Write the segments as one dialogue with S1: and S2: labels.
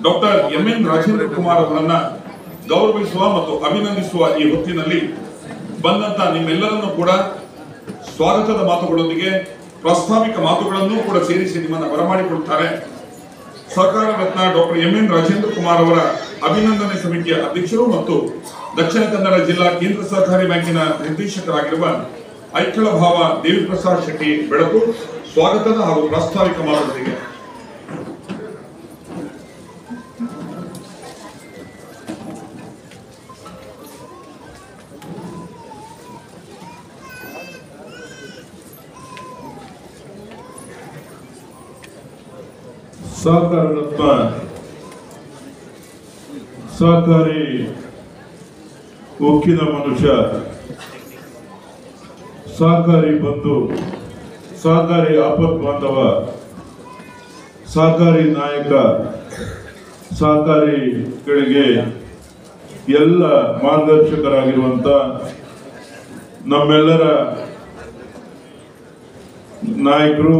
S1: Doctor M.N.. Rajendra Kumar ಅವರನ್ನ ಗೌರವಿಸುವ ಮತ್ತು ಅಭಿನಂದಿಸುವ ಈ ಹೊತ್ತಿನಲ್ಲಿ ಬಂದಂತ ನಿಮ್ಮೆಲ್ಲರನ್ನೂ ಕೂಡ ಸ್ವಾಗತದ ಮಾತುಗಳೊಂದಿಗೆ ಪ್ರಾಸ್ತಾವಿಕ ಮಾತುಗಳನ್ನು ಕೂಡ ಸೇರಿಸಿ ನಿಮ್ಮನ್ನು ಬರಮಾಡಿಕೊಳ್ತಾರೆ ಸಹಕಾರ ರತ್ನ ಡಾಕ್ಟರ್ ಎಂ.ಎನ್. ರಾಜೇಂದ್ರ ಕುಮಾರ್ ಅವರ ಅಭಿನಂದನೆ ಸಮಿತಿಯ ಅಧ್ಯಕ್ಷರು ಮತ್ತು ದಕ್ಷಿಣ ಕನ್ನಡ ಜಿಲ್ಲಾ ಕೇಂದ್ರ ಸಹಕಾರಿ ಬ್ಯಾಂಕಿನ ನಿರ್ದೇಶಕರಾಗಿರುವ ಐಕ್ಯಳ ಭಾವ ದೇವಿಪ್ರಸಾದ್ ಶೆಟ್ಟಿ ಬೆಳಕು ಸ್ವಾಗತದ ಹಾಗೂ ಪ್ರಾಸ್ತಾವಿಕ ಮಾತುಗಳೊಂದಿಗೆ.
S2: ಸಹಕಾರ ರತ್ನ ಸಹಕಾರಿ ಉಕ್ಕಿನ ಮನುಷ್ಯ, ಸಹಕಾರಿ ಬಂಧು, ಸಹಕಾರಿ ಆಪತ್ ಬಾಂಧವ, ಸಹಕಾರಿ ನಾಯಕ, ಸಹಕಾರಿಗಳಿಗೆ ಎಲ್ಲ ಮಾರ್ಗದರ್ಶಕರಾಗಿರುವಂತ ನಮ್ಮೆಲ್ಲರ ನಾಯಕರು,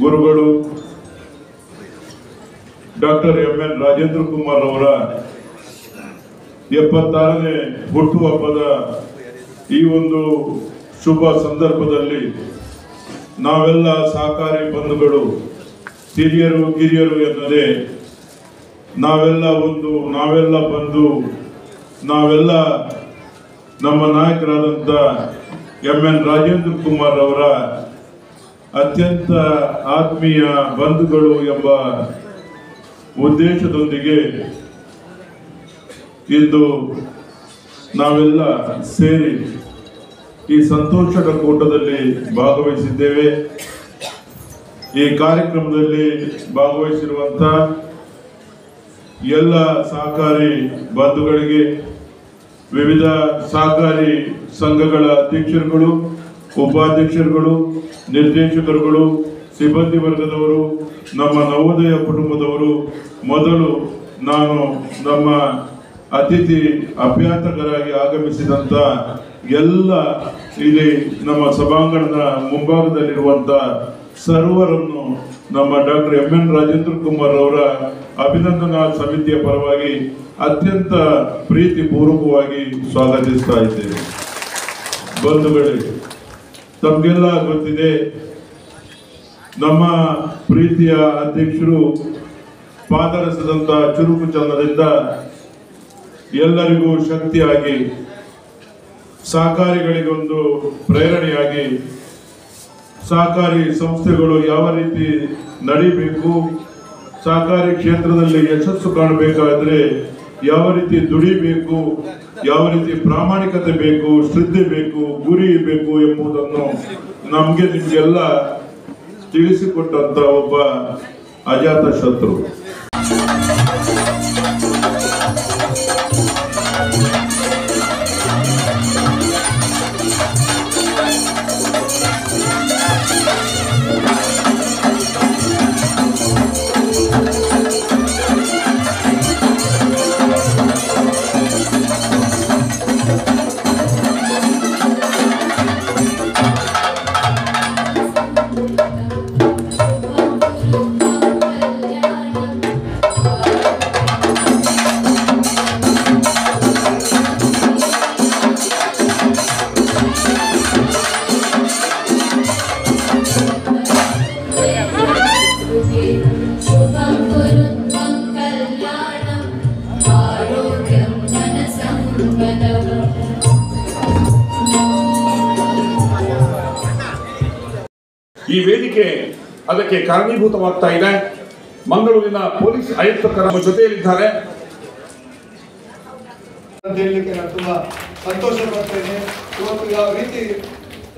S2: ಗುರುಗಳು ಡಾಕ್ಟರ್ ಎಂ.ಎನ್. ರಾಜೇಂದ್ರ ಕುಮಾರ್ ಅವರ 76ನೇ ಹುಟ್ಟುಹಬ್ಬದ ಈ ಒಂದು ಶುಭ ಸಂದರ್ಭದಲ್ಲಿ ನಾವೆಲ್ಲ ಸಹಕಾರಿ ಬಂಧುಗಳು, ಹಿರಿಯರು ಕಿರಿಯರು ಎನ್ನದೆ ನಾವೆಲ್ಲ ಬಂದು ನಾವೆಲ್ಲ ನಮ್ಮ ನಾಯಕರಾದಂಥ ಎಂ.ಎನ್. ರಾಜೇಂದ್ರ ಕುಮಾರ್ ಅವರ ಅತ್ಯಂತ ಆತ್ಮೀಯ ಬಂಧುಗಳು ಎಂಬ ಉದ್ದೇಶದೊಂದಿಗೆ ಇಂದು ನಾವೆಲ್ಲ ಸೇರಿ ಈ ಸಂತೋಷದ ಕೂಟದಲ್ಲಿ ಭಾಗವಹಿಸಿದ್ದೇವೆ. ಈ ಕಾರ್ಯಕ್ರಮದಲ್ಲಿ ಭಾಗವಹಿಸಿರುವಂತ ಎಲ್ಲ ಸಹಕಾರಿ ಬಂಧುಗಳಿಗೆ, ವಿವಿಧ ಸಹಕಾರಿ ಸಂಘಗಳ ಅಧ್ಯಕ್ಷರುಗಳು, ಉಪಾಧ್ಯಕ್ಷರುಗಳು, ನಿರ್ದೇಶಕರುಗಳು, ಸಿಬ್ಬಂದಿ ವರ್ಗದವರು, ನಮ್ಮ ನವೋದಯ ಕುಟುಂಬದವರು, ಮೊದಲು ನಾನು ನಮ್ಮ ಅತಿಥಿ ಅಭ್ಯಾತಕರಾಗಿ ಆಗಮಿಸಿದಂತ ಎಲ್ಲ ಇಲ್ಲಿ ನಮ್ಮ ಸಭಾಂಗಣದ ಮುಂಭಾಗದಲ್ಲಿರುವಂತ ಸರ್ವರನ್ನು ನಮ್ಮ ಡಾಕ್ಟರ್ ಎಂ.ಎನ್. ರಾಜೇಂದ್ರ ಕುಮಾರ್ ಅವರ ಅಭಿನಂದನಾ ಸಮಿತಿಯ ಪರವಾಗಿ ಅತ್ಯಂತ ಪ್ರೀತಿ ಪೂರ್ವಕವಾಗಿ ಸ್ವಾಗತಿಸ್ತಾ ಇದ್ದೇವೆ. ಬಂಧುಗಳೇ, ತಮಗೆಲ್ಲ ಗೊತ್ತಿದೆ, ನಮ್ಮ ಪ್ರೀತಿಯ ಅಧ್ಯಕ್ಷರು ಪಾದರಸದಂತ ಚುರುಕು ಚಲನದಿಂದ ಎಲ್ಲರಿಗೂ ಶಕ್ತಿಯಾಗಿ, ಸಹಕಾರಿಗಳಿಗೊಂದು ಪ್ರೇರಣೆಯಾಗಿ, ಸಹಕಾರಿ ಸಂಸ್ಥೆಗಳು ಯಾವ ರೀತಿ ನಡಿಬೇಕು, ಸಹಕಾರಿ ಕ್ಷೇತ್ರದಲ್ಲಿ ಯಶಸ್ಸು ಕಾಣಬೇಕಾದ್ರೆ ಯಾವ ರೀತಿ ದುಡಿಬೇಕು, ಯಾವ ರೀತಿ ಪ್ರಾಮಾಣಿಕತೆ ಬೇಕು, ಶ್ರದ್ಧೆ ಬೇಕು, ಗುರಿ ಬೇಕು ಎಂಬುದನ್ನು ನಿಮಗೆಲ್ಲ ತಿಳಿಸಿಕೊಟ್ಟಂತ ಒಬ್ಬ ಅಜಾತ ಶತ್ರು.
S1: ಈ ವೇದಿಕೆ ಅದಕ್ಕೆ ಕಾರಣೀಭೂತವಾಗ್ತಾ ಇದೆ. ಮಂಗಳೂರಿನ ಪೊಲೀಸ್ ಆಯುಕ್ತರ ಜೊತೆಯಲ್ಲಿದ್ದಾರೆ.
S3: ಹೇಳಲಿಕ್ಕೆ ನಾನು ತುಂಬಾ ಸಂತೋಷ ಪಡ್ತೇನೆ. ಇವತ್ತು ಯಾವ ರೀತಿ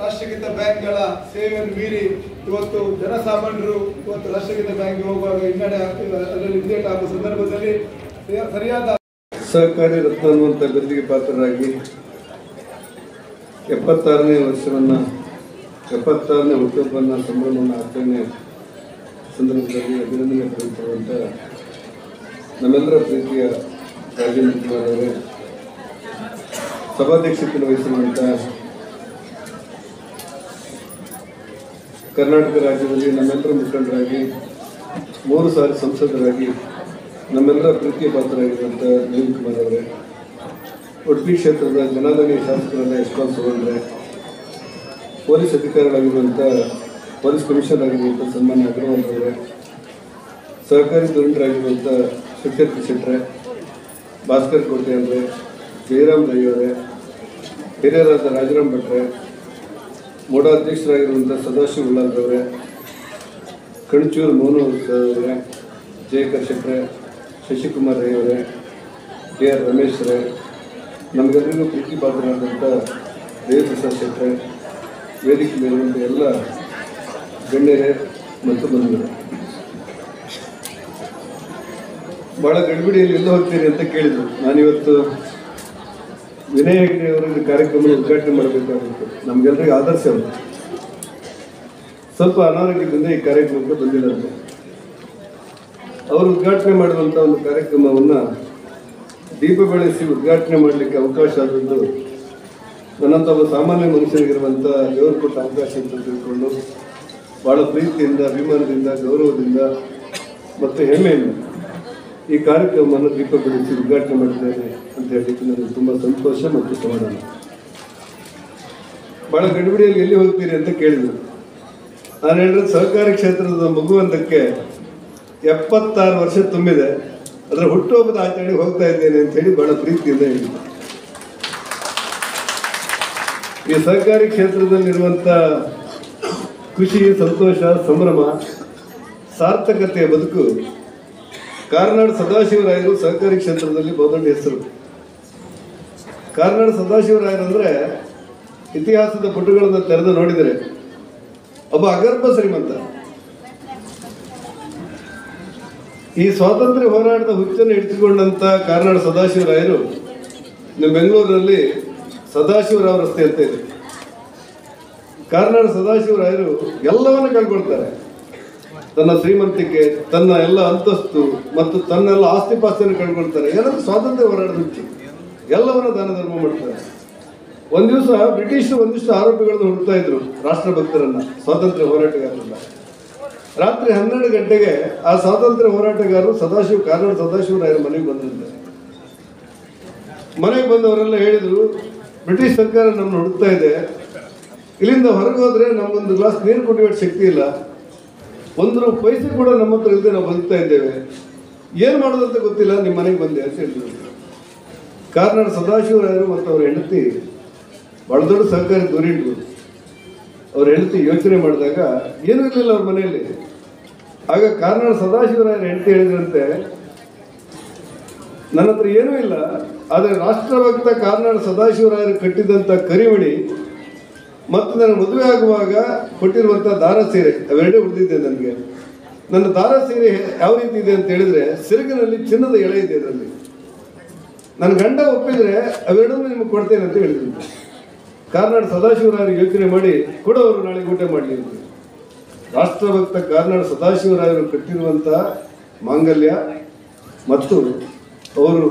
S3: ರಾಷ್ಟ್ರೀಕೃತ ಬ್ಯಾಂಕ್ಗಳ ಸೇವೆಯನ್ನು ಮೀರಿ ಇವತ್ತು ಜನಸಾಮಾನ್ಯರು ಇವತ್ತು ರಾಷ್ಟ್ರೀಕೃತ ಬ್ಯಾಂಕ್ಗೆ ಹೋಗುವಾಗ ಹಿನ್ನಡೆ ಆಗುವ ಸಂದರ್ಭದಲ್ಲಿ ಸರಿಯಾದ
S4: ಸಹಕಾರಿ ರತ್ನ ಅನ್ನುವಂಥ ಬಿರುದಿಗೆ ಪಾತ್ರರಾಗಿ 76ನೇ ವರ್ಷವನ್ನು 76ನೇ ಹುಟ್ಟುಹಬ್ಬನ ಸಂಭ್ರಮವನ್ನು ಆಚರಣೆ ಸಂದರ್ಭದಲ್ಲಿ ಅಭಿನಂದನೆ ಪಡೆಯುತ್ತಿರುವಂಥ ನಮ್ಮೆಲ್ಲರ ಪ್ರೀತಿಯ ರಾಜೇಂದ್ರ ಕುಮಾರ್ ಅವರೇ, ಸಭಾಧ್ಯಕ್ಷತೆ ವಹಿಸಿರುವಂಥ ಕರ್ನಾಟಕ ರಾಜ್ಯದಲ್ಲಿ ನಮ್ಮೆಲ್ಲರ ಮುಖಂಡರಾಗಿ 3 ಸಾರಿ ಸಂಸದರಾಗಿ ನಮ್ಮೆಲ್ಲರ ಪ್ರೀತಿಯ ಪಾತ್ರರಾಗಿರುವಂಥ ನವೀನ್ ಕುಮಾರ್ ಅವರೇ, ಉಡುಪಿ ಕ್ಷೇತ್ರದ ಜನಾರ್ದನಿ ಶಾಸಕರಾದ ಯಶವಂತ್ ಸವರ್ಣರೇ, ಪೊಲೀಸ್ ಅಧಿಕಾರಿಗಳಾಗಿರುವಂಥ ಪೊಲೀಸ್ ಕಮಿಷನರ್ ಆಗಿರುವಂಥ ಸನ್ಮಾನ್ಯ ಅಗ್ರವಾಲ್ ಅವರೇ, ಸಹಕಾರಿ ಧುರೀಣರಾಗಿರುವಂಥ ಸುಚೇತ್ ಶೆಟ್ಟರೆ, ಭಾಸ್ಕರ್ ಕೋಟೆ ಅವರೇ, ಜಯರಾಮ್ ದೈ ಅವರೇ, ಹಿರಿಯರಾದ ರಾಜರಾಮ್ ಭಟ್ರೆ, ಮೂಡಾ ಅಧ್ಯಕ್ಷರಾಗಿರುವಂಥ ಸದಾಶಿವ ಉಳ್ಳಾಲ್ರವರೇ, ಕಣಚೂರು ಮೋನು ಅವರೇ, ಜಯಕರ್ ಶೆಟ್ಟರೆ, ಶಶಿಕುಮಾರ್ ರೈ ಅವರೇ, ಕೆ ಆರ್ ರಮೇಶ್ ರೇ, ನಮಗೆಲ್ಲರಿಗೂ ಪ್ರೀತಿ ಪಾತ್ರರಾದಂಥ ದೇವಪ್ರಸಾದ್ ಶೆಟ್ಟರೆ, ವೇದಿಕೆ ಮೇಲಿರುವಂಥ ಎಲ್ಲ ಗಣ್ಯರೇ ಮತ್ತು ಬಂಧುಗಳೇ, ಭಾಳ ಗಡಿಬಿಡಿಯಲ್ಲಿ ಎಲ್ಲ ಹೋಗ್ತೀರಿ ಅಂತ ಕೇಳಿದರು. ನಾನಿವತ್ತು ವಿನಯ್ ಹೆಗ್ಡೆ ಅವರ ಕಾರ್ಯಕ್ರಮ ಉದ್ಘಾಟನೆ ಮಾಡಬೇಕಾಗಿತ್ತು. ನಮಗೆಲ್ಲರಿಗೂ ಆದರ್ಶ ಅವರು ಸ್ವಲ್ಪ ಅನಾರೋಗ್ಯದಿಂದ ಈ ಕಾರ್ಯಕ್ರಮಕ್ಕೆ ಬಂದಿದ್ದಾರೆ. ಅವರು ಉದ್ಘಾಟನೆ ಮಾಡುವಂಥ ಒಂದು ಕಾರ್ಯಕ್ರಮವನ್ನು ದೀಪ ಬೆಳೆಸಿ ಉದ್ಘಾಟನೆ ಮಾಡಲಿಕ್ಕೆ ಅವಕಾಶ ಆದದ್ದು ನನ್ನಂಥ ಒಬ್ಬ ಸಾಮಾನ್ಯ ಮನುಷ್ಯರಿಗಿರುವಂಥ ದೇವರು ಕೊಟ್ಟ ಅವಕಾಶ ಅಂತ ತಿಳ್ಕೊಂಡು ಭಾಳ ಪ್ರೀತಿಯಿಂದ, ಅಭಿಮಾನದಿಂದ, ಗೌರವದಿಂದ ಮತ್ತು ಹೆಮ್ಮೆಯಿಂದ ಈ ಕಾರ್ಯಕ್ರಮವನ್ನು ದೀಪ ಬೆಳೆಸಿ ಉದ್ಘಾಟನೆ ಮಾಡಿದ್ದೇನೆ ಅಂತ ಹೇಳಲಿಕ್ಕೆ ನನಗೆ ತುಂಬ ಸಂತೋಷ ಮತ್ತು ಸಮಾಧಾನ. ಭಾಳ ಗಡಿಬಿಡಿಯಲ್ಲಿ ಎಲ್ಲಿ ಹೋಗ್ತೀರಿ ಅಂತ ಕೇಳಿದರು. ನಾನು ಹೇಳಿದ್ರೆ ಸಹಕಾರಿ ಕ್ಷೇತ್ರದ ಮಗುವೊಂದಕ್ಕೆ 76 ವರ್ಷ ತುಂಬಿದೆ, ಅದರ ಹುಟ್ಟುಹಬ್ಬದ ಆಚರಣೆಗೆ ಹೋಗ್ತಾ ಇದ್ದೇನೆ ಅಂತ ಹೇಳಿ ಬಹಳ ಪ್ರೀತಿಯಿಂದ ಹೇಳಿದೆ. ಈ ಸಹಕಾರಿ ಕ್ಷೇತ್ರದಲ್ಲಿರುವಂಥ ಖುಷಿ, ಸಂತೋಷ, ಸಂಭ್ರಮ, ಸಾರ್ಥಕತೆಯ ಬದುಕು ಕಾರ್ನಾಡ್ ಸದಾಶಿವರಾಯರು ಸಹಕಾರಿ ಕ್ಷೇತ್ರದಲ್ಲಿ ಬಹುದೊಡ್ಡ ಹೆಸರು. ಕಾರ್ನಾಡ್ ಸದಾಶಿವರಾಯರು ಅಂದರೆ ಇತಿಹಾಸದ ಪುಟಗಳನ್ನು ತೆರೆದು ನೋಡಿದರೆ ಒಬ್ಬ ಅಗರ್ಭ ಶ್ರೀಮಂತ. ಈ ಸ್ವಾತಂತ್ರ್ಯ ಹೋರಾಟದ ಹುಚ್ಚನ್ನು ಇಟ್ಕೊಂಡಂತ ಕಾರ್ನಾಡ್ ಸದಾಶಿವರಾಯರು ನಮ್ಮ ಬೆಂಗಳೂರಿನಲ್ಲಿ ಸದಾಶಿವರಾವ್ ರಸ್ತೆ ಅಂತ ಇದೆ. ಕಾರ್ನಾಡ್ ಸದಾಶಿವರಾಯರು ಎಲ್ಲವನ್ನು ಕಳ್ಕೊಳ್ತಾರೆ. ತನ್ನ ಶ್ರೀಮಂತಿಕೆ, ತನ್ನ ಎಲ್ಲ ಅಂತಸ್ತು ಮತ್ತು ತನ್ನೆಲ್ಲ ಆಸ್ತಿ ಪಾಸ್ತಿಯನ್ನು ಕಳ್ಕೊಳ್ತಾರೆ. ಏನಾದರೂ ಸ್ವಾತಂತ್ರ್ಯ ಹೋರಾಟದ ಹುಚ್ಚು, ಎಲ್ಲವನ್ನು ದಾನ ಧರ್ಮ ಮಾಡ್ತಾರೆ. ಒಂದು ದಿವಸ ಬ್ರಿಟಿಷರು ಒಂದಿಷ್ಟು ಆರೋಪಿಗಳನ್ನು ಹುಡುಕ್ತಾ ಇದ್ರು, ರಾಷ್ಟ್ರಭಕ್ತರನ್ನ, ಸ್ವಾತಂತ್ರ್ಯ ಹೋರಾಟಗಾರರನ್ನ. ರಾತ್ರಿ 12 ಗಂಟೆಗೆ ಆ ಸ್ವಾತಂತ್ರ್ಯ ಹೋರಾಟಗಾರರು ಕಾರ್ನಾಡ್ ಸದಾಶಿವರಾಯರ ಮನೆಗೆ ಬಂದಿದ್ದಾರೆ. ಮನೆಗೆ ಬಂದವರೆಲ್ಲ ಹೇಳಿದ್ರು, ಬ್ರಿಟಿಷ್ ಸರ್ಕಾರ ನಮ್ಮನ್ನು ಹುಡುಕ್ತಾ ಇದೆ, ಇಲ್ಲಿಂದ ಹೊರಗೆ ಹೋದ್ರೆ ನಮ್ಗೊಂದು ಗ್ಲಾಸ್ ನೀರು ಕುಡಿಯುವ ಶಕ್ತಿ ಇಲ್ಲ, 1 ಪೈಸೆ ಕೂಡ ನಮ್ಮ ಹತ್ರ ಇಲ್ಲದೆ ನಾವು ಬದುಕ್ತಾ ಇದ್ದೇವೆ, ಏನು ಮಾಡೋದಂತ ಗೊತ್ತಿಲ್ಲ, ನಿಮ್ಮ ಮನೆಗೆ ಬಂದೆ ಅಂತ ಹೇಳಿದ್ರು. ಕಾರ್ನಾಡ್ ಸದಾಶಿವರಾಯರು ಮತ್ತು ಅವರ ಹೆಂಡತಿ ಬಹಳ ದೊಡ್ಡ ಸಹಕಾರಿ ಧುರೀಣರು. ಅವ್ರ ಹೆಂಡತಿ ಯೋಚನೆ ಮಾಡಿದಾಗ ಏನೂ ಇರಲಿಲ್ಲ ಅವ್ರ ಮನೆಯಲ್ಲಿ. ಆಗ ಕಾರ್ನಾಡ್ ಸದಾಶಿವರಾಯರ ಹೆಂಡತಿ ಹೇಳಿದ್ರಂತೆ, ನನ್ನ ಹತ್ರ ಏನೂ ಇಲ್ಲ, ಆದರೆ ರಾಷ್ಟ್ರಭಕ್ತ ಕಾರ್ನಾಡ್ ಸದಾಶಿವರಾಯರು ಕಟ್ಟಿದಂಥ ಕರಿಮಣಿ ಮತ್ತು ನನ್ನ ಮದುವೆ ಆಗುವಾಗ ಕೊಟ್ಟಿರುವಂಥ ದಾರ ಸೀರೆ ಅವೆರಡೇ ಉಳಿದಿದೆ ನನಗೆ. ನನ್ನ ದಾರ ಸೀರೆ ಯಾವ ರೀತಿ ಇದೆ ಅಂತ ಹೇಳಿದ್ರೆ, ಸಿರಗಿನಲ್ಲಿ ಚಿನ್ನದ ಎಳೆ ಇದೆ ಅದರಲ್ಲಿ. ನನ್ನ ಗಂಡ ಒಪ್ಪಿದ್ರೆ ಅವೆರಡನ್ನೂ ನಿಮಗೆ ಕೊಡ್ತೇನೆ ಅಂತ ಹೇಳಿದ್ರು. ಕಾರ್ನಾಡ್ ಸದಾಶಿವರಾಯರು ಯೋಚನೆ ಮಾಡಿ ಕೊಡೋರು ನಾಳೆ ಊಟ ಮಾಡಲಿ ಅಂತ. ರಾಷ್ಟ್ರಭಕ್ತ ಕಾರ್ನಾಡ್ ಸದಾಶಿವರಾಯರು ಕಟ್ಟಿರುವಂಥ ಮಾಂಗಲ್ಯ ಮತ್ತು ಅವರು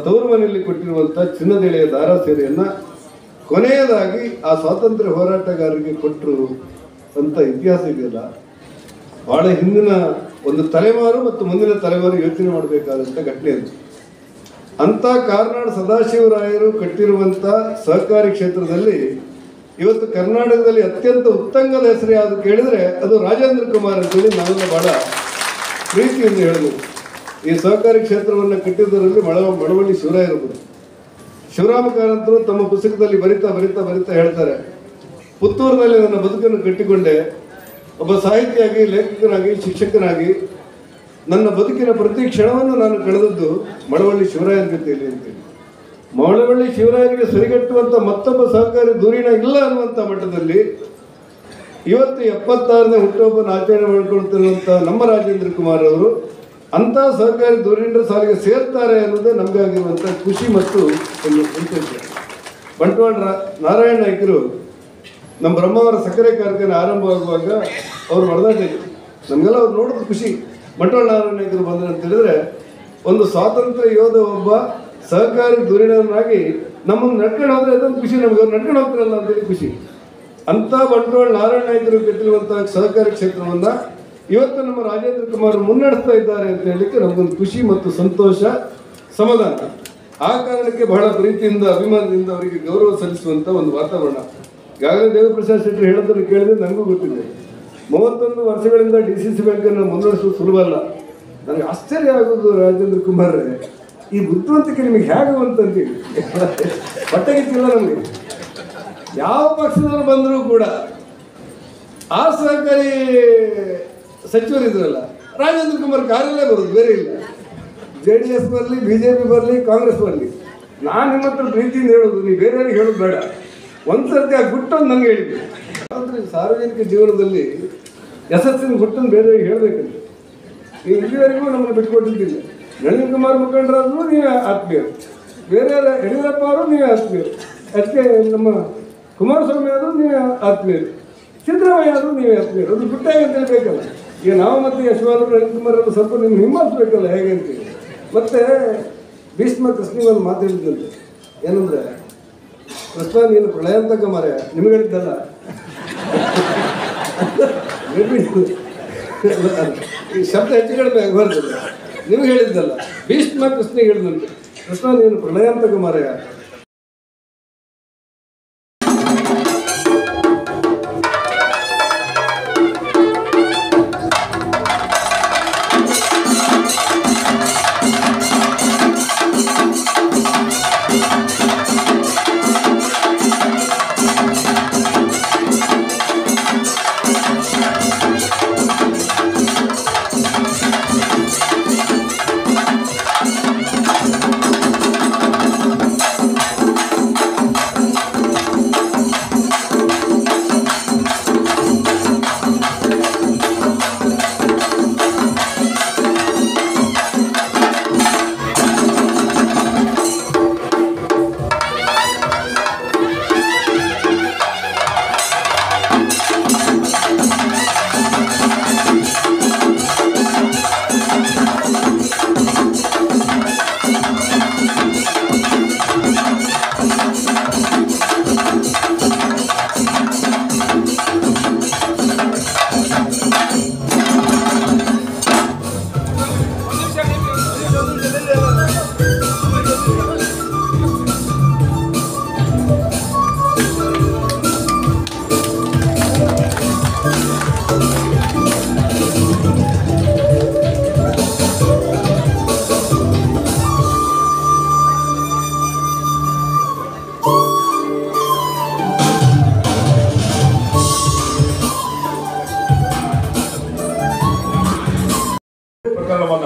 S4: ತವರು ಮನೆಯಲ್ಲಿ ಕೊಟ್ಟಿರುವಂಥ ಚಿನ್ನದೆಳೆಯ ದಾರ ಸೀರೆಯನ್ನು ಕೊನೆಯದಾಗಿ ಆ ಸ್ವಾತಂತ್ರ್ಯ ಹೋರಾಟಗಾರರಿಗೆ ಕೊಟ್ಟರು ಅಂತ ಇತಿಹಾಸ ಇದೆಯಲ್ಲ, ಬಹಳ ಹಿಂದಿನ ಒಂದು ತಲೆಮಾರು ಮತ್ತು ಮುಂದಿನ ತಲೆಮಾರು ಯೋಚನೆ ಮಾಡಬೇಕಾದಂಥ ಘಟನೆ ಅದು. ಅಂಥ ಕಾರ್ನಾಡ್ ಸದಾಶಿವರಾಯರು ಕಟ್ಟಿರುವಂಥ ಸಹಕಾರಿ ಕ್ಷೇತ್ರದಲ್ಲಿ ಇವತ್ತು ಕರ್ನಾಟಕದಲ್ಲಿ ಅತ್ಯಂತ ಉತ್ತಂಗದ ಹೆಸರು ಯಾವುದು ಕೇಳಿದರೆ ಅದು ರಾಜೇಂದ್ರ ಕುಮಾರ್ ಅಂತೇಳಿ ನಾವೆಲ್ಲ ಬಹಳ ಪ್ರೀತಿಯಿಂದ ಹೇಳಬೇಕು. ಈ ಸಹಕಾರಿ ಕ್ಷೇತ್ರವನ್ನು ಕಟ್ಟಿದ್ದರಲ್ಲಿ ಮಳವಳ್ಳಿ ಶಿವರಾಯರು. ಶಿವರಾಮ ಕಾರಂತರು ತಮ್ಮ ಪುಸ್ತಕದಲ್ಲಿ ಬರಿತಾ ಬರಿತಾ ಬರಿತಾ ಹೇಳ್ತಾರೆ, ಪುತ್ತೂರಿನಲ್ಲಿ ನನ್ನ ಬದುಕನ್ನು ಕಟ್ಟಿಕೊಂಡೆ, ಒಬ್ಬ ಸಾಹಿತಿಯಾಗಿ, ಲೇಖಕನಾಗಿ, ಶಿಕ್ಷಕನಾಗಿ ನನ್ನ ಬದುಕಿನ ಪ್ರತಿ ಕ್ಷಣವನ್ನು ನಾನು ಕಳೆದದ್ದು ಮಳವಳ್ಳಿ ಶಿವರಾಯರ ಜೊತೆಯಲ್ಲಿ ಅಂತೇಳಿ. ಮಳವಳ್ಳಿ ಶಿವರಾಯರಿಗೆ ಸರಿಗಟ್ಟುವಂಥ ಮತ್ತೊಬ್ಬ ಸಹಕಾರಿ ಧುರೀಣ ಇಲ್ಲ ಅನ್ನುವಂಥ ಮಟ್ಟದಲ್ಲಿ ಇವತ್ತು 76ನೇ ಹುಟ್ಟುಹಬ್ಬನ ಆಚರಣೆ ಮಾಡಿಕೊಳ್ತಿರುವಂಥ ನಮ್ಮ ರಾಜೇಂದ್ರ ಕುಮಾರ್ ಅವರು ಅಂಥ ಸಹಕಾರಿ ಧುರೀಣರ ಸಾಲಿಗೆ ಸೇರ್ತಾರೆ ಅನ್ನೋದೇ ನಮಗಾಗಿರುವಂಥ ಖುಷಿ ಮತ್ತು ಒಂದು ಸಂತೋಷ. ಬಂಟ್ವಾಳ ನಾರಾಯಣ ನಾಯ್ಕರು ನಮ್ಮ ಬ್ರಹ್ಮಾವರ ಸಕ್ಕರೆ ಕಾರ್ಖಾನೆ ಆರಂಭವಾಗುವಾಗ ಅವ್ರು ಹೊಡೆದಾಟ ನಮಗೆಲ್ಲ ಅವ್ರು ನೋಡೋದು ಖುಷಿ. ಬಂಟ್ವಾಳ ನಾರಾಯಣ ನಾಯ್ಕರು ಬಂದ್ರೆ ಅಂತ ಹೇಳಿದ್ರೆ ಒಂದು ಸ್ವಾತಂತ್ರ್ಯ ಯೋಧ ಒಬ್ಬ ಸಹಕಾರಿ ಧುರೀಣನಾಗಿ ನಮ್ಮನ್ನು ನಡ್ಕೊಂಡು ಹೋದ್ರೆ ಅದೊಂದು ಖುಷಿ ನಮಗೆ. ಅವ್ರು ನಡ್ಕೊಂಡು ಹೋಗ್ತಿರಲ್ಲ ಅಂತೇಳಿ ಖುಷಿ. ಅಂಥ ಬಂಟ್ವಾಳ ನಾರಾಯಣ ನಾಯ್ಕರು ಕಟ್ಟಿರುವಂಥ ಸಹಕಾರಿ ಕ್ಷೇತ್ರವನ್ನು ಇವತ್ತು ನಮ್ಮ ರಾಜೇಂದ್ರ ಕುಮಾರ್ ಮುನ್ನಡೆಸ್ತಾ ಇದ್ದಾರೆ ಅಂತ ಹೇಳಲಿಕ್ಕೆ ನಮಗೊಂದು ಖುಷಿ ಮತ್ತು ಸಂತೋಷ, ಸಮಾಧಾನ. ಆ ಕಾರಣಕ್ಕೆ ಬಹಳ ಪ್ರೀತಿಯಿಂದ ಅಭಿಮಾನದಿಂದ ಅವರಿಗೆ ಗೌರವ ಸಲ್ಲಿಸುವಂತ ಒಂದು ವಾತಾವರಣ. ಈಗಾಗಲೇ ದೇವಪ್ರಸಾದ್ ಶೆಟ್ಟಿ ಹೇಳೋದನ್ನು ಕೇಳಿದ್ರೆ ನನಗೂ ಗೊತ್ತಿದೆ. 31 ವರ್ಷಗಳಿಂದ DCC ಬ್ಯಾಂಕನ್ನು ಮುನ್ನಡೆಸೋದು ಸುಲಭ ಅಲ್ಲ. ನನಗೆ ಆಶ್ಚರ್ಯ ಆಗೋದು, ರಾಜೇಂದ್ರ ಕುಮಾರ್ ಈ ಬುದ್ಧಿವಂತಿಕೆ ನಿಮಗೆ ಹೇಗೆ ಅಂತಂತೀವಿ, ಹೊಟ್ಟೆಗಿತ್ತಿಲ್ಲ ನಮಗೆ. ಯಾವ ಪಕ್ಷದವರು ಬಂದರೂ ಕೂಡ ಆ ಸಹಕಾರಿ ಸಚಿವರಿದ್ರಲ್ಲ, ರಾಜೇಂದ್ರ ಕುಮಾರ್ ಕಾರಲ್ಲೇ ಬರೋದು, ಬೇರೆ ಇಲ್ಲ. JDS ಬರಲಿ, BJP ಬರಲಿ, ಕಾಂಗ್ರೆಸ್ ಬರಲಿ, ನಾನು ನಿಮ್ಮ ಹತ್ರ ಪ್ರೀತಿಯಿಂದ ಹೇಳೋದು, ನೀವು ಬೇರೆಯವ್ರಿಗೆ ಹೇಳೋದು ಬೇಡ. ಒಂದ್ಸರ್ತಿ ಆ ಗುಟ್ಟನ್ನು ನಂಗೆ ಹೇಳಿದ್ವಿ. ಅಂದರೆ ಸಾರ್ವಜನಿಕ ಜೀವನದಲ್ಲಿ ಯಶಸ್ಸಿನ ಗುಟ್ಟನ್ನು ಬೇರೆಯವ್ರಿಗೆ ಹೇಳಬೇಕಂತ. ನೀವು ಇಲ್ಲಿವರೆಗೂ ನಮ್ಮನ್ನು ಬಿಟ್ಕೊಟ್ಟಿದ್ದಿಲ್ಲ. ನಳಿನ್ ಕುಮಾರ್ ಮುಖಂಡರಾದ್ರು ನೀವೇ ಆತ್ಮೀಯರು, ಬೇರೆ ಯಡಿಯೂರಪ್ಪ ಅವರು ನೀವೇ ಆತ್ಮೀಯರು, ಅದಕ್ಕೆ ನಮ್ಮ ಕುಮಾರಸ್ವಾಮಿ ಆದರೂ ನೀವೇ ಆತ್ಮೀಯರು, ಸಿದ್ದರಾಮಯ್ಯ ಆದರೂ ನೀವೇ ಆತ್ಮೀಯರು. ಅದು ಗುಟ್ಟಾಗಿ ಅಂತ ಹೇಳ್ಬೇಕಲ್ಲ. ಈಗ ನಾವು ಮತ್ತು ಯಶವಂತ ನಳಿನ್ ಕುಮಾರ್ ಅವರು ಸ್ವಲ್ಪ ನಿಮ್ಗೆ ಹಿಂಬಾಲಿಸ್ಬೇಕಲ್ಲ ಹೇಗೆ ಅಂತೇಳಿ. ಮತ್ತೆ ಭೀಷ್ಮ ಕೃಷ್ಣಿಗೆ ಒಂದು ಮಾತು ಹೇಳಿದ್ದಂತೆ, ಏನಂದ್ರೆ, ಕೃಷ್ಣ ನೀನು ಪ್ರಳಯಾಂತಕ ಮಾರ್ಯ, ನಿಮಗೆ ಹೇಳಿದ್ದಲ್ಲ, ಈ ಶಬ್ದ ಹೆಚ್ಚು ಕಡಿಮೆ ಆಗಬಾರ್ದು, ನಿಮ್ಗೆ ಹೇಳಿದ್ದಲ್ಲ, ಭೀಷ್ಮ ಕೃಷ್ಣಿಗೆ ಹೇಳಿದಂತೆ, ಕೃಷ್ಣ ನೀನು ಪ್ರಳಯಾಂತಕ ಮಾರ್ಯ.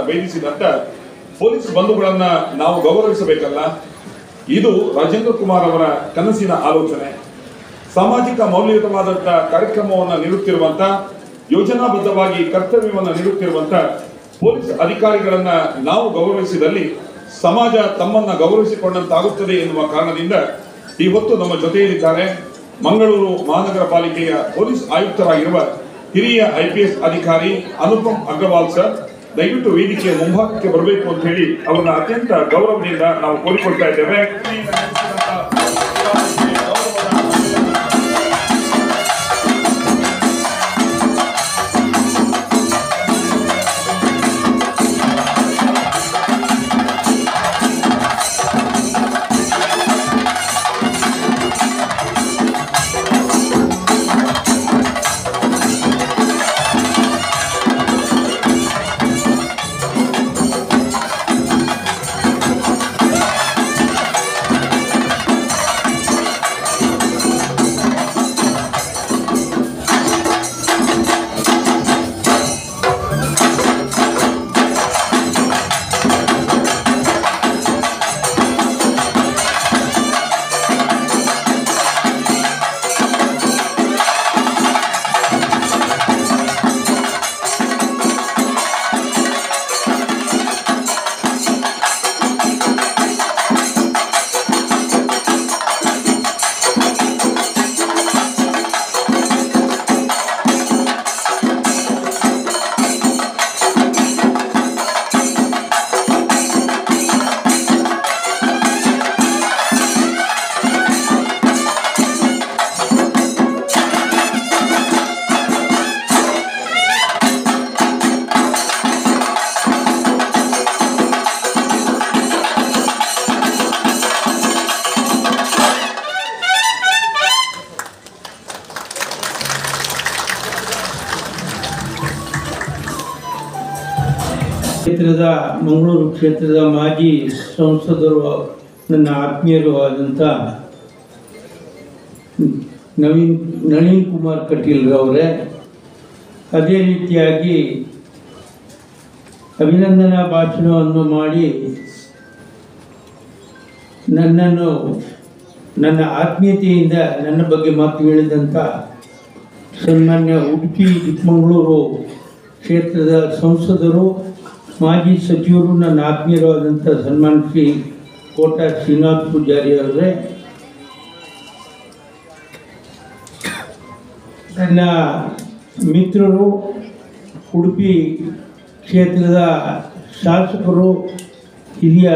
S1: ಭೇದಿಸಿದಂತ ಪೊಲೀಸ್ ಬಂಧುಗಳನ್ನ ನಾವು ಗೌರವಿಸಬೇಕಲ್ಲ. ಇದು ರಾಜೇಂದ್ರ ಕುಮಾರ್ ಅವರ ಕನಸಿನ ಆಲೋಚನೆ. ಸಾಮಾಜಿಕ ಮೌಲ್ಯಯುತವಾದಂತ ಕಾರ್ಯಕ್ರಮವನ್ನು ನೀಡುತ್ತಿರುವಂತ, ಯೋಜನಾಬದ್ಧವಾಗಿ ಕರ್ತವ್ಯವನ್ನು ನೀಡುತ್ತಿರುವಂತ ಪೊಲೀಸ್ ಅಧಿಕಾರಿಗಳನ್ನ ನಾವು ಗೌರವಿಸಿದಲ್ಲಿ ಸಮಾಜ ತಮ್ಮನ್ನ ಗೌರವಿಸಿಕೊಂಡಂತಾಗುತ್ತದೆ ಎನ್ನುವ ಕಾರಣದಿಂದ ಇವತ್ತು ನಮ್ಮ ಜೊತೆಯಲ್ಲಿದ್ದಾರೆ ಮಂಗಳೂರು ಮಹಾನಗರ ಪಾಲಿಕೆಯ ಪೊಲೀಸ್ ಆಯುಕ್ತರಾಗಿರುವ ಹಿರಿಯ IPS ಅಧಿಕಾರಿ ಅನುಪಮ್ ಅಗ್ರವಾಲ್ ಸರ್. ದಯವಿಟ್ಟು ವೇದಿಕೆಯ ಮುಂಭಾಗಕ್ಕೆ ಬರಬೇಕು ಅಂತ ಹೇಳಿ ಅವರನ್ನ ಅತ್ಯಂತ ಗೌರವದಿಂದ ನಾವು ಕೋರಿಕೊಳ್ತಾ ಇದ್ದೇವೆ.
S5: ಕ್ಷೇತ್ರದ ಮಂಗಳೂರು ಕ್ಷೇತ್ರದ ಮಾಜಿ ಸಂಸದರು ನನ್ನ ಆತ್ಮೀಯರು ಆದಂಥ ನಳಿನ್ ಕುಮಾರ್ ಕಟೀಲ್ರವರೇ, ಅದೇ ರೀತಿಯಾಗಿ ಅಭಿನಂದನಾ ಭಾಷಣವನ್ನು ಮಾಡಿ ನನ್ನನ್ನು ನನ್ನ ಆತ್ಮೀಯತೆಯಿಂದ ನನ್ನ ಬಗ್ಗೆ ಮಾತು ಹೇಳಿದಂಥ ಸನ್ಮಾನ್ಯ ಉಡುಪಿ ಚಿಕ್ಕಮಗಳೂರು ಕ್ಷೇತ್ರದ ಸಂಸದರು ಮಾಜಿ ಸಚಿವರು ನನ್ನ ಆತ್ಮೀಯರಾದಂಥ ಸನ್ಮಾನ್ ಶ್ರೀ ಕೋಟಾ ಶ್ರೀನಾಥ್ ಪೂಜಾರಿ ಅವರೇ, ನನ್ನ ಮಿತ್ರರು ಉಡುಪಿ ಕ್ಷೇತ್ರದ ಶಾಸಕರು ಹಿರಿಯ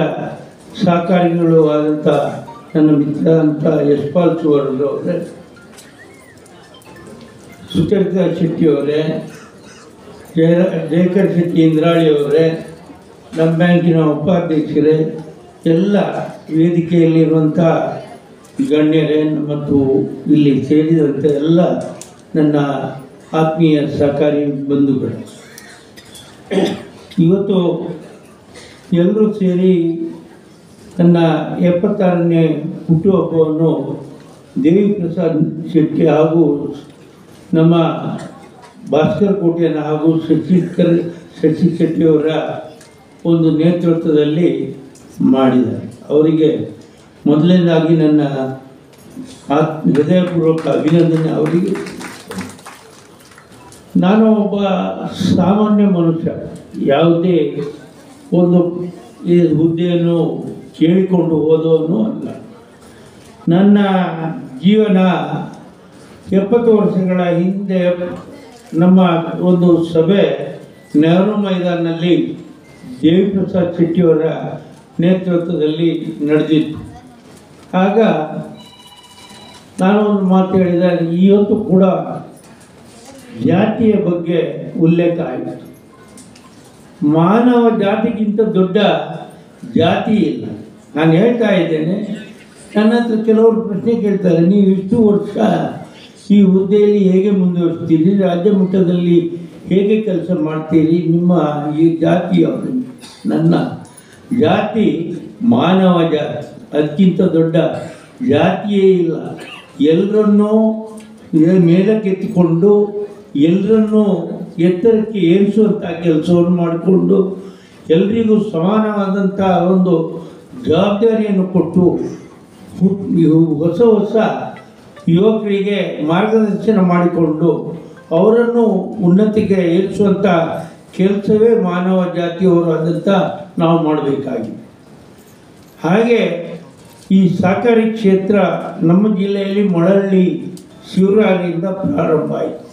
S5: ಸಹಕಾರಿಗಳು ಆದಂಥ ನನ್ನ ಮಿತ್ರ ಅಂತ ಯಶ್ಪಾಲ್ ಸುವರ್ಣರವರೇ, ಸುಚರಿತಾ ಶೆಟ್ಟಿಯವರೇ, ಜಯಕರ್ ಶೆಟ್ಟಿ ಇಂದ್ರಾಳಿಯವರೇ, ನಮ್ಮ ಬ್ಯಾಂಕಿನ ಉಪಾಧ್ಯಕ್ಷರೇ, ಎಲ್ಲ ವೇದಿಕೆಯಲ್ಲಿರುವಂಥ ಗಣ್ಯರೇ ಮತ್ತು ಇಲ್ಲಿ ಸೇರಿದಂಥ ಎಲ್ಲ ನನ್ನ ಆತ್ಮೀಯ ಸಹಕಾರಿ ಬಂಧುಗಳೇ, ಇವತ್ತು ಎಲ್ಲರೂ ಸೇರಿ ನನ್ನ 76ನೇ ಹುಟ್ಟುಹಬ್ಬವನ್ನು ದೇವಿ ಪ್ರಸಾದ್ ಶೆಟ್ಟಿ ಹಾಗೂ ನಮ್ಮ ಭಾಸ್ಕರ್ ಕೋಟೆಯನ್ನ ಹಾಗೂ ಶಶಿ ಶೆಟ್ಟಿಯವರ ಒಂದು ನೇತೃತ್ವದಲ್ಲಿ ಮಾಡಿದ್ದಾರೆ. ಅವರಿಗೆ ಮೊದಲನೇದಾಗಿ ನನ್ನ ಹೃದಯಪೂರ್ವಕ ಅಭಿನಂದನೆ ಅವರಿಗೆ. ನಾನು ಒಬ್ಬ ಸಾಮಾನ್ಯ ಮನುಷ್ಯ, ಯಾವುದೇ ಒಂದು ಈ ಹುದ್ದೆಯನ್ನು ಕೇಳಿಕೊಂಡು ಹೋದವನು ಅಲ್ಲ. ನನ್ನ ಜೀವನ 70 ವರ್ಷಗಳ ಹಿಂದೆ ನಮ್ಮ ಒಂದು ಸಭೆ ನೆಹರು ಮೈದಾನಲ್ಲಿ ದೇವಿ ಪ್ರಸಾದ್ ಶೆಟ್ಟಿಯವರ ನೇತೃತ್ವದಲ್ಲಿ ನಡೆದಿತ್ತು. ಆಗ ನಾನು ಒಂದು ಮಾತು ಹೇಳಿದೆ, ಇವತ್ತು ಕೂಡ ಜಾತಿಯ ಬಗ್ಗೆ ಉಲ್ಲೇಖ ಆಯಿತು. ಮಾನವ ಜಾತಿಗಿಂತ ದೊಡ್ಡ ಜಾತಿ ಇಲ್ಲ. ನಾನು ಹೇಳ್ತಾ ಇದ್ದೇನೆ, ನನ್ನ ಹತ್ರ ಕೆಲವರು ಪ್ರಶ್ನೆ ಕೇಳ್ತಾರೆ, ನೀವು ಇಷ್ಟು ವರ್ಷ ಈ ಹುದ್ದೆಯಲ್ಲಿ ಹೇಗೆ ಮುಂದುವರಿಸ್ತೀರಿ, ರಾಜ್ಯ ಮಟ್ಟದಲ್ಲಿ ಹೇಗೆ ಕೆಲಸ ಮಾಡ್ತೀರಿ, ನಿಮ್ಮ ಈ ಜಾತಿ ಯಾವುದು? ನನ್ನ ಜಾತಿ ಮಾನವ ಜಾತಿ, ಅದಕ್ಕಿಂತ ದೊಡ್ಡ ಜಾತಿಯೇ ಇಲ್ಲ. ಎಲ್ಲರನ್ನೂ ಮೇಲಕ್ಕೆತ್ತಿಕೊಂಡು ಎಲ್ಲರನ್ನೂ ಎತ್ತರಕ್ಕೆ ಏರಿಸುವಂಥ ಕೆಲಸವನ್ನು ಮಾಡಿಕೊಂಡು ಎಲ್ರಿಗೂ ಸಮಾನವಾದಂಥ ಒಂದು ಜವಾಬ್ದಾರಿಯನ್ನು ಕೊಟ್ಟು ಹೊಸ ಹೊಸ ಯುವಕರಿಗೆ ಮಾರ್ಗದರ್ಶನ ಮಾಡಿಕೊಂಡು ಅವರನ್ನು ಉನ್ನತಿಗೆ ಏರಿಸುವಂಥ ಕೆಲಸವೇ ಮಾನವ ಜಾತಿಯವರು ಆದಂಥ ನಾವು ಮಾಡಬೇಕಾಗಿದೆ. ಹಾಗೆ ಈ ಸಹಕಾರಿ ಕ್ಷೇತ್ರ ನಮ್ಮ ಜಿಲ್ಲೆಯಲ್ಲಿ ಮೊಳಹಳ್ಳಿ ಶಿವರಾರಿಯಿಂದ ಪ್ರಾರಂಭ ಆಯಿತು.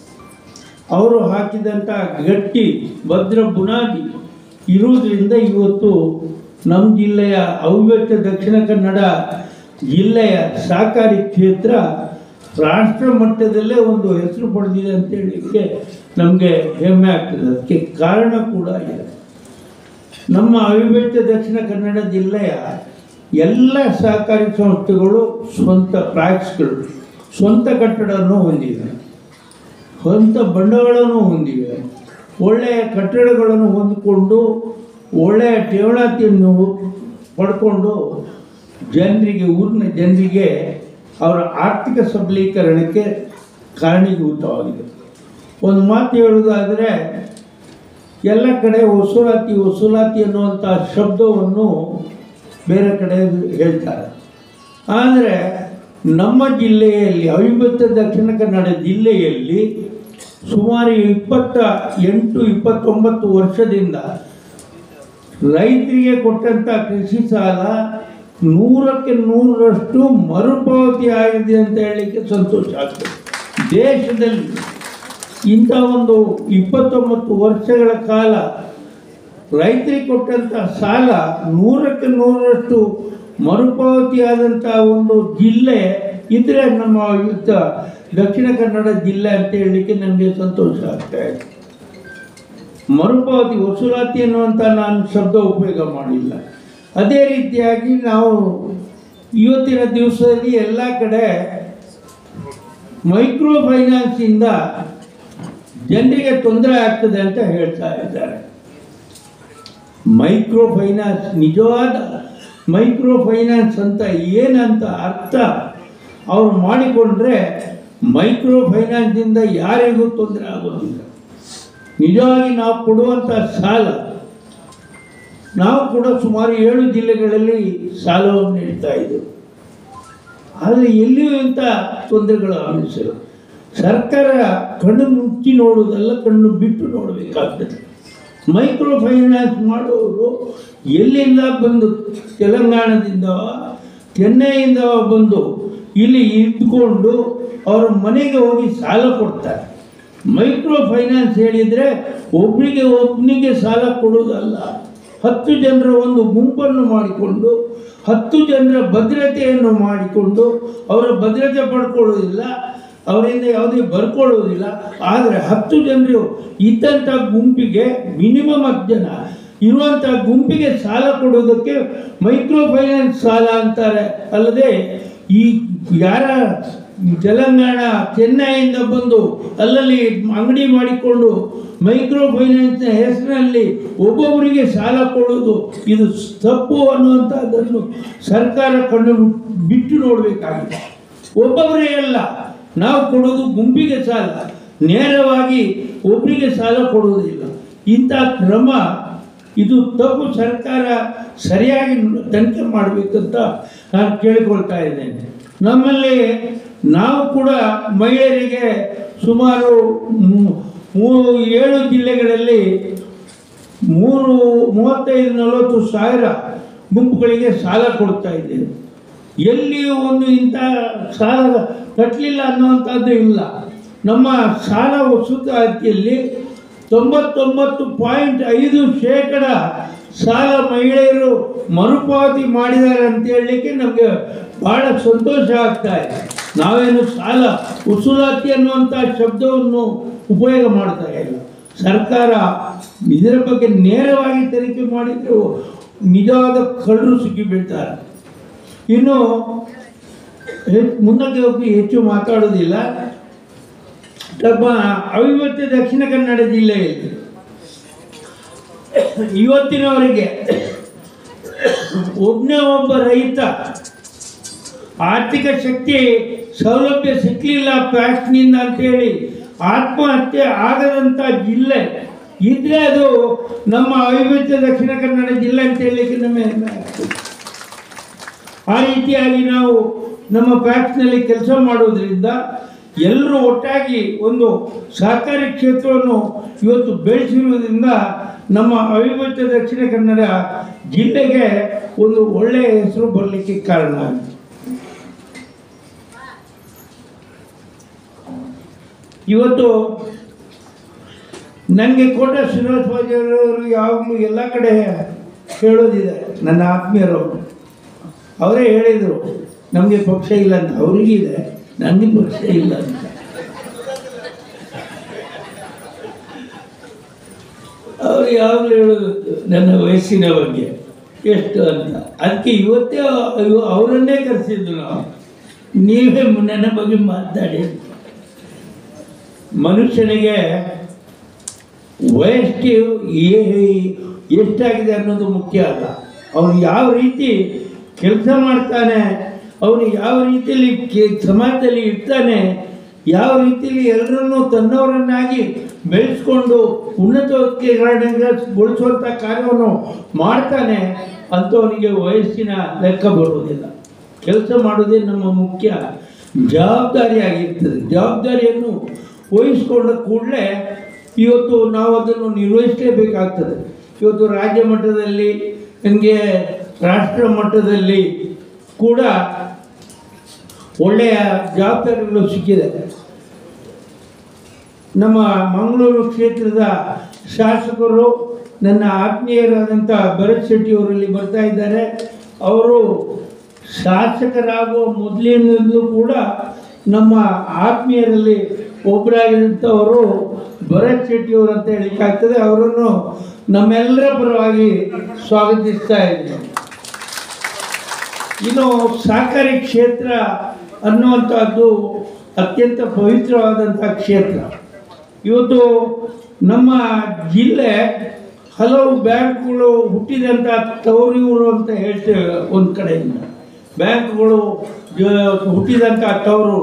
S5: ಅವರು ಹಾಕಿದಂಥ ಗಟ್ಟಿ ಭದ್ರ ಬುನಾದಿ ಇರುವುದರಿಂದ ಇವತ್ತು ನಮ್ಮ ಜಿಲ್ಲೆಯ ಅವಿಭಕ್ತ ದಕ್ಷಿಣ ಕನ್ನಡ ಜಿಲ್ಲೆಯ ಸಹಕಾರಿ ಕ್ಷೇತ್ರ ರಾಷ್ಟ್ರ ಮಟ್ಟದಲ್ಲೇ ಒಂದು ಹೆಸರು ಪಡೆದಿದೆ ಅಂತ ಹೇಳಲಿಕ್ಕೆ ನಮಗೆ ಹೆಮ್ಮೆ ಆಗ್ತದೆ. ಅದಕ್ಕೆ ಕಾರಣ ಕೂಡ ಇದೆ. ನಮ್ಮ ಅವಿಭಕ್ತ ದಕ್ಷಿಣ ಕನ್ನಡ ಜಿಲ್ಲೆಯ ಎಲ್ಲ ಸಹಕಾರಿ ಸಂಸ್ಥೆಗಳು ಸ್ವಂತ ಪ್ರಾಕ್ಸ್ಗಳು, ಸ್ವಂತ ಕಟ್ಟಡವನ್ನು ಹೊಂದಿವೆ, ಸ್ವಂತ ಬಂಡವಾಳವನ್ನು ಹೊಂದಿವೆ, ಒಳ್ಳೆಯ ಕಟ್ಟಡಗಳನ್ನು ಹೊಂದಿಕೊಂಡು ಒಳ್ಳೆಯ ಠೇವಣಾತಿಯನ್ನು ಪಡ್ಕೊಂಡು ಜನರಿಗೆ, ಊರಿನ ಜನರಿಗೆ ಅವರ ಆರ್ಥಿಕ ಸಬಲೀಕರಣಕ್ಕೆ ಕಾರಣೀಭೂತವಾಗಿದೆ. ಒಂದು ಮಾತು ಹೇಳುವುದಾದರೆ, ಎಲ್ಲ ಕಡೆ ವಸೂಲಾತಿ ಅನ್ನುವಂಥ ಶಬ್ದವನ್ನು ಬೇರೆ ಕಡೆ ಹೇಳ್ತಾರೆ. ಆದರೆ ನಮ್ಮ ಜಿಲ್ಲೆಯಲ್ಲಿ, ಅವಿಭಕ್ತ ದಕ್ಷಿಣ ಕನ್ನಡ ಜಿಲ್ಲೆಯಲ್ಲಿ ಸುಮಾರು 28-29 ವರ್ಷದಿಂದ ರೈತರಿಗೆ ಕೊಟ್ಟಂಥ ಕೃಷಿ ಸಾಲ 100ಕ್ಕೆ 100ರಷ್ಟು ಮರುಪಾವತಿ ಆಗಿದೆ ಅಂತ ಹೇಳಲಿಕ್ಕೆ ಸಂತೋಷ ಆಗ್ತದೆ. ದೇಶದಲ್ಲಿ ಇಂಥ ಒಂದು 29 ವರ್ಷಗಳ ಕಾಲ ರೈತರಿಗೆ ಕೊಟ್ಟಂಥ ಸಾಲ 100ಕ್ಕೆ 100ರಷ್ಟು ಮರುಪಾವತಿಯಾದಂಥ ಒಂದು ಜಿಲ್ಲೆ ಇದ್ರೆ ನಮ್ಮ ದಕ್ಷಿಣ ಕನ್ನಡ ಜಿಲ್ಲೆ ಅಂತ ಹೇಳಲಿಕ್ಕೆ ನನಗೆ ಸಂತೋಷ ಆಗ್ತಾ ಇದೆ. ಮರುಪಾವತಿ, ವಸೂಲಾತಿ ಅನ್ನುವಂಥ ನಾನು ಶಬ್ದ ಉಪಯೋಗ ಮಾಡಿಲ್ಲ. ಅದೇ ರೀತಿಯಾಗಿ ನಾವು ಇವತ್ತಿನ ದಿವಸದಲ್ಲಿ ಎಲ್ಲ ಕಡೆ ಮೈಕ್ರೋ ಫೈನಾನ್ಸಿಂದ ಜನರಿಗೆ ತೊಂದರೆ ಆಗ್ತದೆ ಅಂತ ಹೇಳ್ತಾ ಇದ್ದಾರೆ. ಮೈಕ್ರೋ ಫೈನಾನ್ಸ್, ನಿಜವಾದ ಮೈಕ್ರೋ ಫೈನಾನ್ಸ್ ಅಂತ ಏನಂತ ಅರ್ಥ ಅವ್ರು ಮಾಡಿಕೊಂಡ್ರೆ ಮೈಕ್ರೋ ಫೈನಾನ್ಸಿಂದ ಯಾರಿಗೂ ತೊಂದರೆ ಆಗೋದಿಲ್ಲ. ನಿಜವಾಗಿ ನಾವು ಕೊಡುವಂಥ ಸಾಲ, ನಾವು ಕೂಡ ಸುಮಾರು 7 ಜಿಲ್ಲೆಗಳಲ್ಲಿ ಸಾಲವನ್ನು ನೀಡ್ತಾ ಇದ್ದೇವೆ. ಆದರೆ ಎಲ್ಲಿಯೂ ಇಂಥ ತೊಂದರೆಗಳು ಅನಿಸಿಲ್ಲ. ಸರ್ಕಾರ ಕಣ್ಣು ಮುಚ್ಚಿ ನೋಡುವುದಲ್ಲ, ಕಣ್ಣು ಬಿಟ್ಟು ನೋಡಬೇಕಾಗ್ತದೆ. ಮೈಕ್ರೋ ಫೈನಾನ್ಸ್ ಮಾಡೋರು ಎಲ್ಲಿಂದ ಬಂದು, ತೆಲಂಗಾಣದಿಂದ ಚೆನ್ನೈಯಿಂದ ಬಂದು ಇಲ್ಲಿ ಇದ್ದುಕೊಂಡು ಅವರ ಮನೆಗೆ ಹೋಗಿ ಸಾಲ ಕೊಡ್ತಾರೆ. ಮೈಕ್ರೋ ಫೈನಾನ್ಸ್ ಹೇಳಿದರೆ ಒಬ್ಬನಿಗೆ ಸಾಲ ಕೊಡೋದಲ್ಲ, 10 ಜನರ ಒಂದು ಗುಂಪನ್ನು ಮಾಡಿಕೊಂಡು 10 ಜನರ ಭದ್ರತೆಯನ್ನು ಮಾಡಿಕೊಂಡು ಅವರ ಭದ್ರತೆ ಪಡ್ಕೊಳ್ಳೋದಿಲ್ಲ, ಅವರಿಂದ ಯಾವುದೇ ಬರ್ಕೊಳ್ಳೋದಿಲ್ಲ. ಆದರೆ 10 ಜನರು ಇದ್ದಂಥ ಗುಂಪಿಗೆ, ಮಿನಿಮಮ್ 10 ಜನ ಇರುವಂಥ ಗುಂಪಿಗೆ ಸಾಲ ಕೊಡೋದಕ್ಕೆ ಮೈಕ್ರೋ ಫೈನಾನ್ಸ್ ಸಾಲ ಅಂತಾರೆ. ಅಲ್ಲದೆ ಈ ಯಾರ ತೆಲಂಗಾಣ ಚೆನ್ನೈಯಿಂದ ಬಂದು ಅಲ್ಲಲ್ಲಿ ಅಂಗಡಿ ಮಾಡಿಕೊಂಡು ಮೈಕ್ರೋ ಫೈನಾನ್ಸ್ನ ಹೆಸರಿನಲ್ಲಿ ಒಬ್ಬೊಬ್ಬರಿಗೆ ಸಾಲ ಕೊಡೋದು ಇದು ತಪ್ಪು ಅನ್ನುವಂಥದ್ದನ್ನು ಸರ್ಕಾರ ಕಣ್ಣು ಬಿಟ್ಟು ನೋಡಬೇಕಾಗಿದೆ. ಒಬ್ಬೊಬ್ಬರೇ ಅಲ್ಲ, ನಾವು ಕೊಡೋದು ಗುಂಪಿಗೆ ಸಾಲ, ನೇರವಾಗಿ ಒಬ್ಬರಿಗೆ ಸಾಲ ಕೊಡುವುದಿಲ್ಲ. ಇಂಥ ಕ್ರಮ ಇದು ತಪ್ಪು. ಸರ್ಕಾರ ಸರಿಯಾಗಿ ತನಿಖೆ ಮಾಡಬೇಕಂತ ನಾನು ಕೇಳಿಕೊಳ್ತಾ ಇದ್ದೇನೆ. ನಮ್ಮಲ್ಲಿ ನಾವು ಕೂಡ ಮಹಿಳೆಯರಿಗೆ ಸುಮಾರು 7 ಜಿಲ್ಲೆಗಳಲ್ಲಿ 35-40 ಸಾವಿರ ಗುಂಪುಗಳಿಗೆ ಸಾಲ ಕೊಡ್ತಾ ಇದ್ದೇವೆ. ಎಲ್ಲಿಯೂ ಒಂದು ಇಂಥ ಸಾಲ ಕಟ್ಟಲಿಲ್ಲ ಅನ್ನುವಂಥದ್ದು ಇಲ್ಲ. ನಮ್ಮ ಸಾಲ ವಸೂಲಾತಿಯಲ್ಲಿ 99.5% ಸಾಲ ಮಹಿಳೆಯರು ಮರುಪಾವತಿ ಮಾಡಿದ್ದಾರೆ ಅಂತ ಹೇಳಲಿಕ್ಕೆ ನಮಗೆ ಭಾಳ ಸಂತೋಷ ಆಗ್ತಾ ಇದೆ. ನಾವೇನು ಸಾಲ ವಸೂಲಾತಿ ಅನ್ನುವಂಥ ಶಬ್ದವನ್ನು ಉಪಯೋಗ ಮಾಡ್ತಾ ಇಲ್ಲ. ಸರ್ಕಾರ ಇದರ ಬಗ್ಗೆ ನೇರವಾಗಿ ತನಿಖೆ ಮಾಡಿದ್ರು ನಿಜವಾದ ಕಳ್ಳರು ಸಿಕ್ಕಿ ಬೀಳ್ತಾರೆ. ಇನ್ನು ಮುಂದಕ್ಕೆ ಹೋಗಿ ಹೆಚ್ಚು ಮಾತಾಡೋದಿಲ್ಲ. ನಮ್ಮ ಅವಿಭಕ್ತ ದಕ್ಷಿಣ ಕನ್ನಡ ಜಿಲ್ಲೆಯಲ್ಲಿ ಇವತ್ತಿನವರೆಗೆ ಒಬ್ಬ ರೈತ ಆರ್ಥಿಕ ಶಕ್ತಿ ಸೌಲಭ್ಯ ಸಿಕ್ಕಲಿಲ್ಲ ಪ್ಯಾಕ್ಸ್ನಿಂದ ಅಂತೇಳಿ ಆತ್ಮಹತ್ಯೆ ಆಗದಂಥ ಜಿಲ್ಲೆ ಇದ್ರೆ ಅದು ನಮ್ಮ ಅವಿಭಕ್ತ ದಕ್ಷಿಣ ಕನ್ನಡ ಜಿಲ್ಲೆ ಅಂತ ಹೇಳಲಿಕ್ಕೆ ನಮಗೆ ಹೆಮ್ಮೆ ಆಗ್ತದೆ. ಆ ರೀತಿಯಾಗಿ ನಾವು ನಮ್ಮ ಪ್ಯಾಕ್ಸ್ನಲ್ಲಿ ಕೆಲಸ ಮಾಡೋದ್ರಿಂದ ಎಲ್ಲರೂ ಒಟ್ಟಾಗಿ ಒಂದು ಸಹಕಾರಿ ಕ್ಷೇತ್ರವನ್ನು ಇವತ್ತು ಬೆಳೆಸಿರುವುದರಿಂದ ನಮ್ಮ ಅವಿಭಕ್ತ ದಕ್ಷಿಣ ಕನ್ನಡ ಜಿಲ್ಲೆಗೆ ಒಂದು ಒಳ್ಳೆಯ ಹೆಸರು ಬರಲಿಕ್ಕೆ ಕಾರಣ ಆಗಿದೆ. ಇವತ್ತು ನನಗೆ ಕೋಟ ಶ್ರೀನಿವಾಸರಾಜರು ಯಾವಾಗಲೂ ಎಲ್ಲ ಕಡೆ ಹೇಳೋದಿದೆ. ನನ್ನ ಆತ್ಮೀಯರವರು ಅವರೇ ಹೇಳಿದರು, ನಮಗೆ ಪಕ್ಷ ಇಲ್ಲ ಅಂತ. ಅವರಿಗಿದೆ, ನನಗೆ ಪಕ್ಷ ಇಲ್ಲ ಅಂತ. ಅವರು ಯಾವಾಗಲೂ ಹೇಳೋದು ನನ್ನ ವಯಸ್ಸಿನ ಬಗ್ಗೆ ಎಷ್ಟು ಅಂತ. ಅದಕ್ಕೆ ಇವತ್ತೇ ಅವರನ್ನೇ ಕರೆಸಿದ್ದು ನಾವು, ನೀವೇ ನನ್ನ ಬಗ್ಗೆ ಮಾತಾಡಿ. ಮನುಷ್ಯನಿಗೆ ವಯಸ್ಸು ಎಷ್ಟಾಗಿದೆ ಅನ್ನೋದು ಮುಖ್ಯ ಅಲ್ಲ, ಅವನು ಯಾವ ರೀತಿ ಕೆಲಸ ಮಾಡ್ತಾನೆ, ಅವನು ಯಾವ ರೀತಿಯಲ್ಲಿ ಸಮಾಜದಲ್ಲಿ ಇರ್ತಾನೆ, ಯಾವ ರೀತಿಯಲ್ಲಿ ಎಲ್ಲರನ್ನೂ ತನ್ನವರನ್ನಾಗಿ ಬೆಳೆಸ್ಕೊಂಡು ಉನ್ನತಗೊಳಿಸುವಂಥ ಕಾರ್ಯವನ್ನು ಮಾಡ್ತಾನೆ ಅಂಥವನಿಗೆ ವಯಸ್ಸಿನ ಲೆಕ್ಕ ಬರುವುದಿಲ್ಲ. ಕೆಲಸ ಮಾಡೋದೇ ನಮ್ಮ ಮುಖ್ಯ ಜವಾಬ್ದಾರಿಯಾಗಿರ್ತದೆ. ಜವಾಬ್ದಾರಿಯನ್ನು ವಹಿಸ್ಕೊಂಡ ಕೂಡಲೇ ಇವತ್ತು ನಾವು ಅದನ್ನು ನಿರ್ವಹಿಸಲೇಬೇಕಾಗ್ತದೆ. ಇವತ್ತು ರಾಜ್ಯ ಮಟ್ಟದಲ್ಲಿ, ನನಗೆ ರಾಷ್ಟ್ರ ಮಟ್ಟದಲ್ಲಿ ಕೂಡ ಒಳ್ಳೆಯ ಜವಾಬ್ದಾರಿಗಳು ಸಿಕ್ಕಿದೆ. ನಮ್ಮ ಮಂಗಳೂರು ಕ್ಷೇತ್ರದ ಶಾಸಕರು ನನ್ನ ಆತ್ಮೀಯರಾದಂಥ ಭರತ್ ಶೆಟ್ಟಿಯವರಲ್ಲಿ ಬರ್ತಾ ಇದ್ದಾರೆ. ಅವರು ಶಾಸಕರಾಗುವ ಮೊದಲಿನಿಂದಲೂ ಕೂಡ ನಮ್ಮ ಆತ್ಮೀಯರಲ್ಲಿ ಒಬ್ಬರಾಗಿದ್ದಂಥವರು ಭರತ್ ಶೆಟ್ಟಿಯವರು ಅಂತ ಹೇಳಿಕ್ಕಾಗ್ತದೆ. ಅವರನ್ನು ನಮ್ಮೆಲ್ಲರ ಪರವಾಗಿ ಸ್ವಾಗತಿಸ್ತಾ ಇದ್ದೀನಿ. ಇನ್ನು ಸಹಕಾರಿ ಕ್ಷೇತ್ರ ಅನ್ನುವಂಥದ್ದು ಅತ್ಯಂತ ಪವಿತ್ರವಾದಂಥ ಕ್ಷೇತ್ರ. ಇವತ್ತು ನಮ್ಮ ಜಿಲ್ಲೆ ಹಲವು ಬ್ಯಾಂಕ್ಗಳು ಹುಟ್ಟಿದಂಥ ತವರಿವರು ಅಂತ ಹೇಳ್ತೇವೆ. ಒಂದು ಕಡೆಯಿಂದ ಬ್ಯಾಂಕ್ಗಳು ಹುಟ್ಟಿದಂಥ ತವರು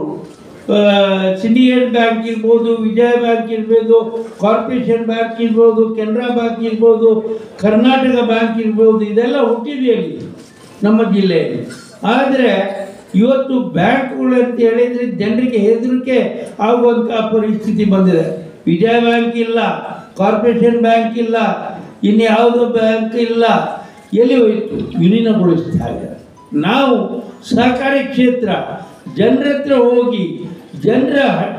S5: ಸಿಂಡಿಕೇಟ್ ಬ್ಯಾಂಕ್ ಇರ್ಬೋದು, ವಿಜಯ ಬ್ಯಾಂಕ್ ಇರ್ಬೋದು, ಕಾರ್ಪೊರೇಷನ್ ಬ್ಯಾಂಕ್ ಇರ್ಬೋದು, ಕೆನರಾ ಬ್ಯಾಂಕ್ ಇರ್ಬೋದು, ಕರ್ನಾಟಕ ಬ್ಯಾಂಕ್ ಇರ್ಬೋದು, ಇದೆಲ್ಲ ಹುಟ್ಟಿದೆಯಲ್ಲಿ ನಮ್ಮ ಜಿಲ್ಲೆಯಲ್ಲಿ. ಆದರೆ ಇವತ್ತು ಬ್ಯಾಂಕ್ಗಳು ಅಂತ ಹೇಳಿದರೆ ಜನರಿಗೆ ಹೆದರಿಕೆ ಆಗುವಂಥ ಪರಿಸ್ಥಿತಿ ಬಂದಿದೆ. ವಿಜಯ ಬ್ಯಾಂಕ್ ಇಲ್ಲ, ಕಾರ್ಪೊರೇಷನ್ ಬ್ಯಾಂಕ್ ಇಲ್ಲ, ಇನ್ಯಾವುದೋ ಬ್ಯಾಂಕ್ ಇಲ್ಲ, ಎಲ್ಲಿ ಹೋಯಿತು? ವಿಲೀನಗೊಳಿಸ್ತಾ ಇದ್ದಾರೆ. ನಾವು ಸಹಕಾರಿ ಕ್ಷೇತ್ರ ಜನರ ಹತ್ರ ಹೋಗಿ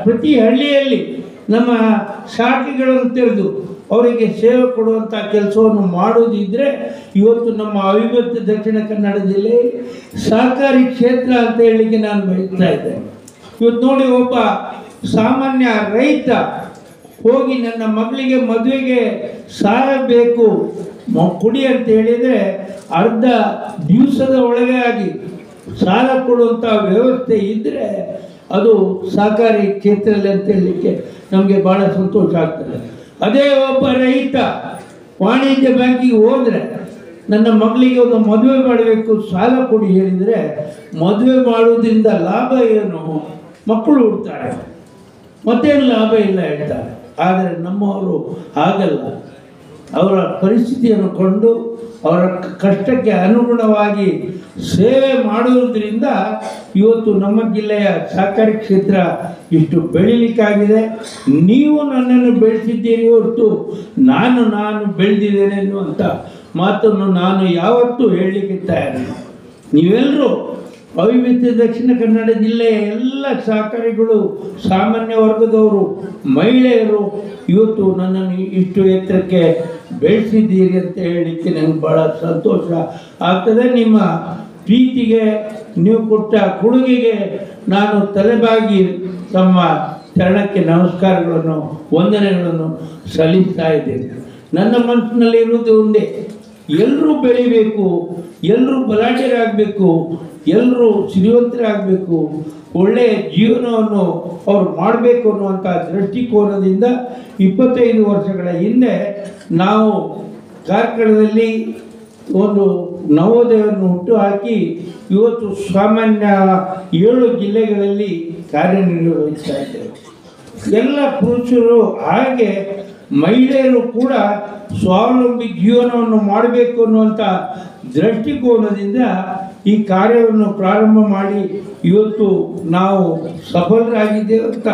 S5: ಪ್ರತಿ ಹಳ್ಳಿಯಲ್ಲಿ ನಮ್ಮ ಶಾಖೆಗಳನ್ನು ತೆರೆದು ಅವರಿಗೆ ಸೇವೆ ಕೊಡುವಂಥ ಕೆಲಸವನ್ನು ಮಾಡೋದಿದ್ದರೆ ಇವತ್ತು ನಮ್ಮ ಅವಿಭಕ್ತ ದಕ್ಷಿಣ ಕನ್ನಡ ಜಿಲ್ಲೆಯಲ್ಲಿ ಸಹಕಾರಿ ಕ್ಷೇತ್ರ ಅಂತ ಹೇಳಲಿಕ್ಕೆ ನಾನು ಬಯಸ್ತಾ ಇದ್ದೇನೆ. ಇವತ್ತು ನೋಡಿ, ಒಬ್ಬ ಸಾಮಾನ್ಯ ರೈತ ಹೋಗಿ ನನ್ನ ಮಗಳಿಗೆ ಮದುವೆಗೆ ಸಾಲ ಬೇಕು ಕೊಡಿ ಅಂತ ಹೇಳಿದರೆ ಅರ್ಧ ದಿವಸದ ಒಳಗೆ ಆಗಿ ಸಾಲ ಕೊಡುವಂಥ ವ್ಯವಸ್ಥೆ ಇದ್ದರೆ ಅದು ಸಹಕಾರಿ ಕ್ಷೇತ್ರದಲ್ಲಿ ಅಂತ ಹೇಳಲಿಕ್ಕೆ ನಮಗೆ ಭಾಳ ಸಂತೋಷ ಆಗ್ತದೆ. ಅದೇ ಒಬ್ಬ ರೈತ ವಾಣಿಜ್ಯ ಬ್ಯಾಂಕಿಗೆ ಹೋದರೆ ನನ್ನ ಮಗಳಿಗೆ ಒಂದು ಮದುವೆ ಮಾಡಬೇಕು ಸಾಲ ಕೊಡಿ ಹೇಳಿದರೆ ಮದುವೆ ಮಾಡೋದ್ರಿಂದ ಲಾಭ ಏನು? ಮಕ್ಕಳು ಹುಡ್ತಾರೆ, ಮತ್ತೇನು ಲಾಭ ಇಲ್ಲ ಹೇಳ್ತಾರೆ. ಆದರೆ ನಮ್ಮವರು ಹಾಗಲ್ಲ. ಅವರ ಪರಿಸ್ಥಿತಿಯನ್ನು ಕೊಂಡು ಅವರ ಕಷ್ಟಕ್ಕೆ ಅನುಗುಣವಾಗಿ ಸೇವೆ ಮಾಡುವುದರಿಂದ ಇವತ್ತು ನಮ್ಮ ಜಿಲ್ಲೆಯ ಸಹಕಾರಿ ಕ್ಷೇತ್ರ ಇಷ್ಟು ಬೆಳೀಲಿಕ್ಕಾಗಿದೆ. ನೀವು ನನ್ನನ್ನು ಬೆಳೆಸಿದ್ದೀರಿ ಹೊರತು ನಾನು ಬೆಳೆದಿದ್ದೇನೆ ಎನ್ನುವಂಥ ಮಾತನ್ನು ನಾನು ಯಾವತ್ತೂ ಹೇಳಲಿಕ್ಕೆ ತಯಾರಿಲ್ಲ. ನೀವೆಲ್ಲರೂ ಅವಿಭಕ್ತ ದಕ್ಷಿಣ ಕನ್ನಡ ಜಿಲ್ಲೆಯ ಎಲ್ಲ ಸಹಕಾರಿಗಳು, ಸಾಮಾನ್ಯ ವರ್ಗದವರು, ಮಹಿಳೆಯರು ಇವತ್ತು ನನ್ನನ್ನು ಇಷ್ಟು ಎತ್ತರಕ್ಕೆ ಬೆಳೆಸಿದ್ದೀರಿ ಅಂತ ಹೇಳಲಿಕ್ಕೆ ನನಗೆ ಭಾಳ ಸಂತೋಷ ಆಗ್ತದೆ. ನಿಮ್ಮ ಪ್ರೀತಿಗೆ, ನೀವು ಕೊಟ್ಟ ಕೊಡುಗೆಗೆ ನಾನು ತಲೆಬಾಗಿ ತಮ್ಮ ಚರಣಕ್ಕೆ ನಮಸ್ಕಾರಗಳನ್ನು, ವಂದನೆಗಳನ್ನು ಸಲ್ಲಿಸ್ತಾ ಇದ್ದೇನೆ. ನನ್ನ ಮನಸ್ಸಿನಲ್ಲಿರುವುದು ಒಂದೇ, ಎಲ್ಲರೂ ಬೆಳಿಬೇಕು, ಎಲ್ಲರೂ ಬಲಾಢ್ಯರಾಗಬೇಕು, ಎಲ್ಲರೂ ಶ್ರೀಮಂತರಾಗಬೇಕು, ಒಳ್ಳೆಯ ಜೀವನವನ್ನು ಅವರು ಮಾಡಬೇಕು ಅನ್ನುವಂಥ ದೃಷ್ಟಿಕೋನದಿಂದ 25 ವರ್ಷಗಳ ಹಿಂದೆ ನಾವು ಕಾರ್ಕಳದಲ್ಲಿ ಒಂದು ನವೋದಯವನ್ನು ಹುಟ್ಟುಹಾಕಿ ಇವತ್ತು ಸಾಮಾನ್ಯ 7 ಜಿಲ್ಲೆಗಳಲ್ಲಿ ಕಾರ್ಯನಿರ್ವಹಿಸ್ತಾ ಇದ್ದೇವೆ. ಎಲ್ಲ ಪುರುಷರು ಹಾಗೆ ಮಹಿಳೆಯರು ಕೂಡ ಸ್ವಾವಲಂಬಿ ಜೀವನವನ್ನು ಮಾಡಬೇಕು ಅನ್ನುವಂಥ ದೃಷ್ಟಿಕೋನದಿಂದ ಈ ಕಾರ್ಯವನ್ನು ಪ್ರಾರಂಭ ಮಾಡಿ ಇವತ್ತು ನಾವು ಸಫಲರಾಗಿದ್ದೇವೆ ಅಂತ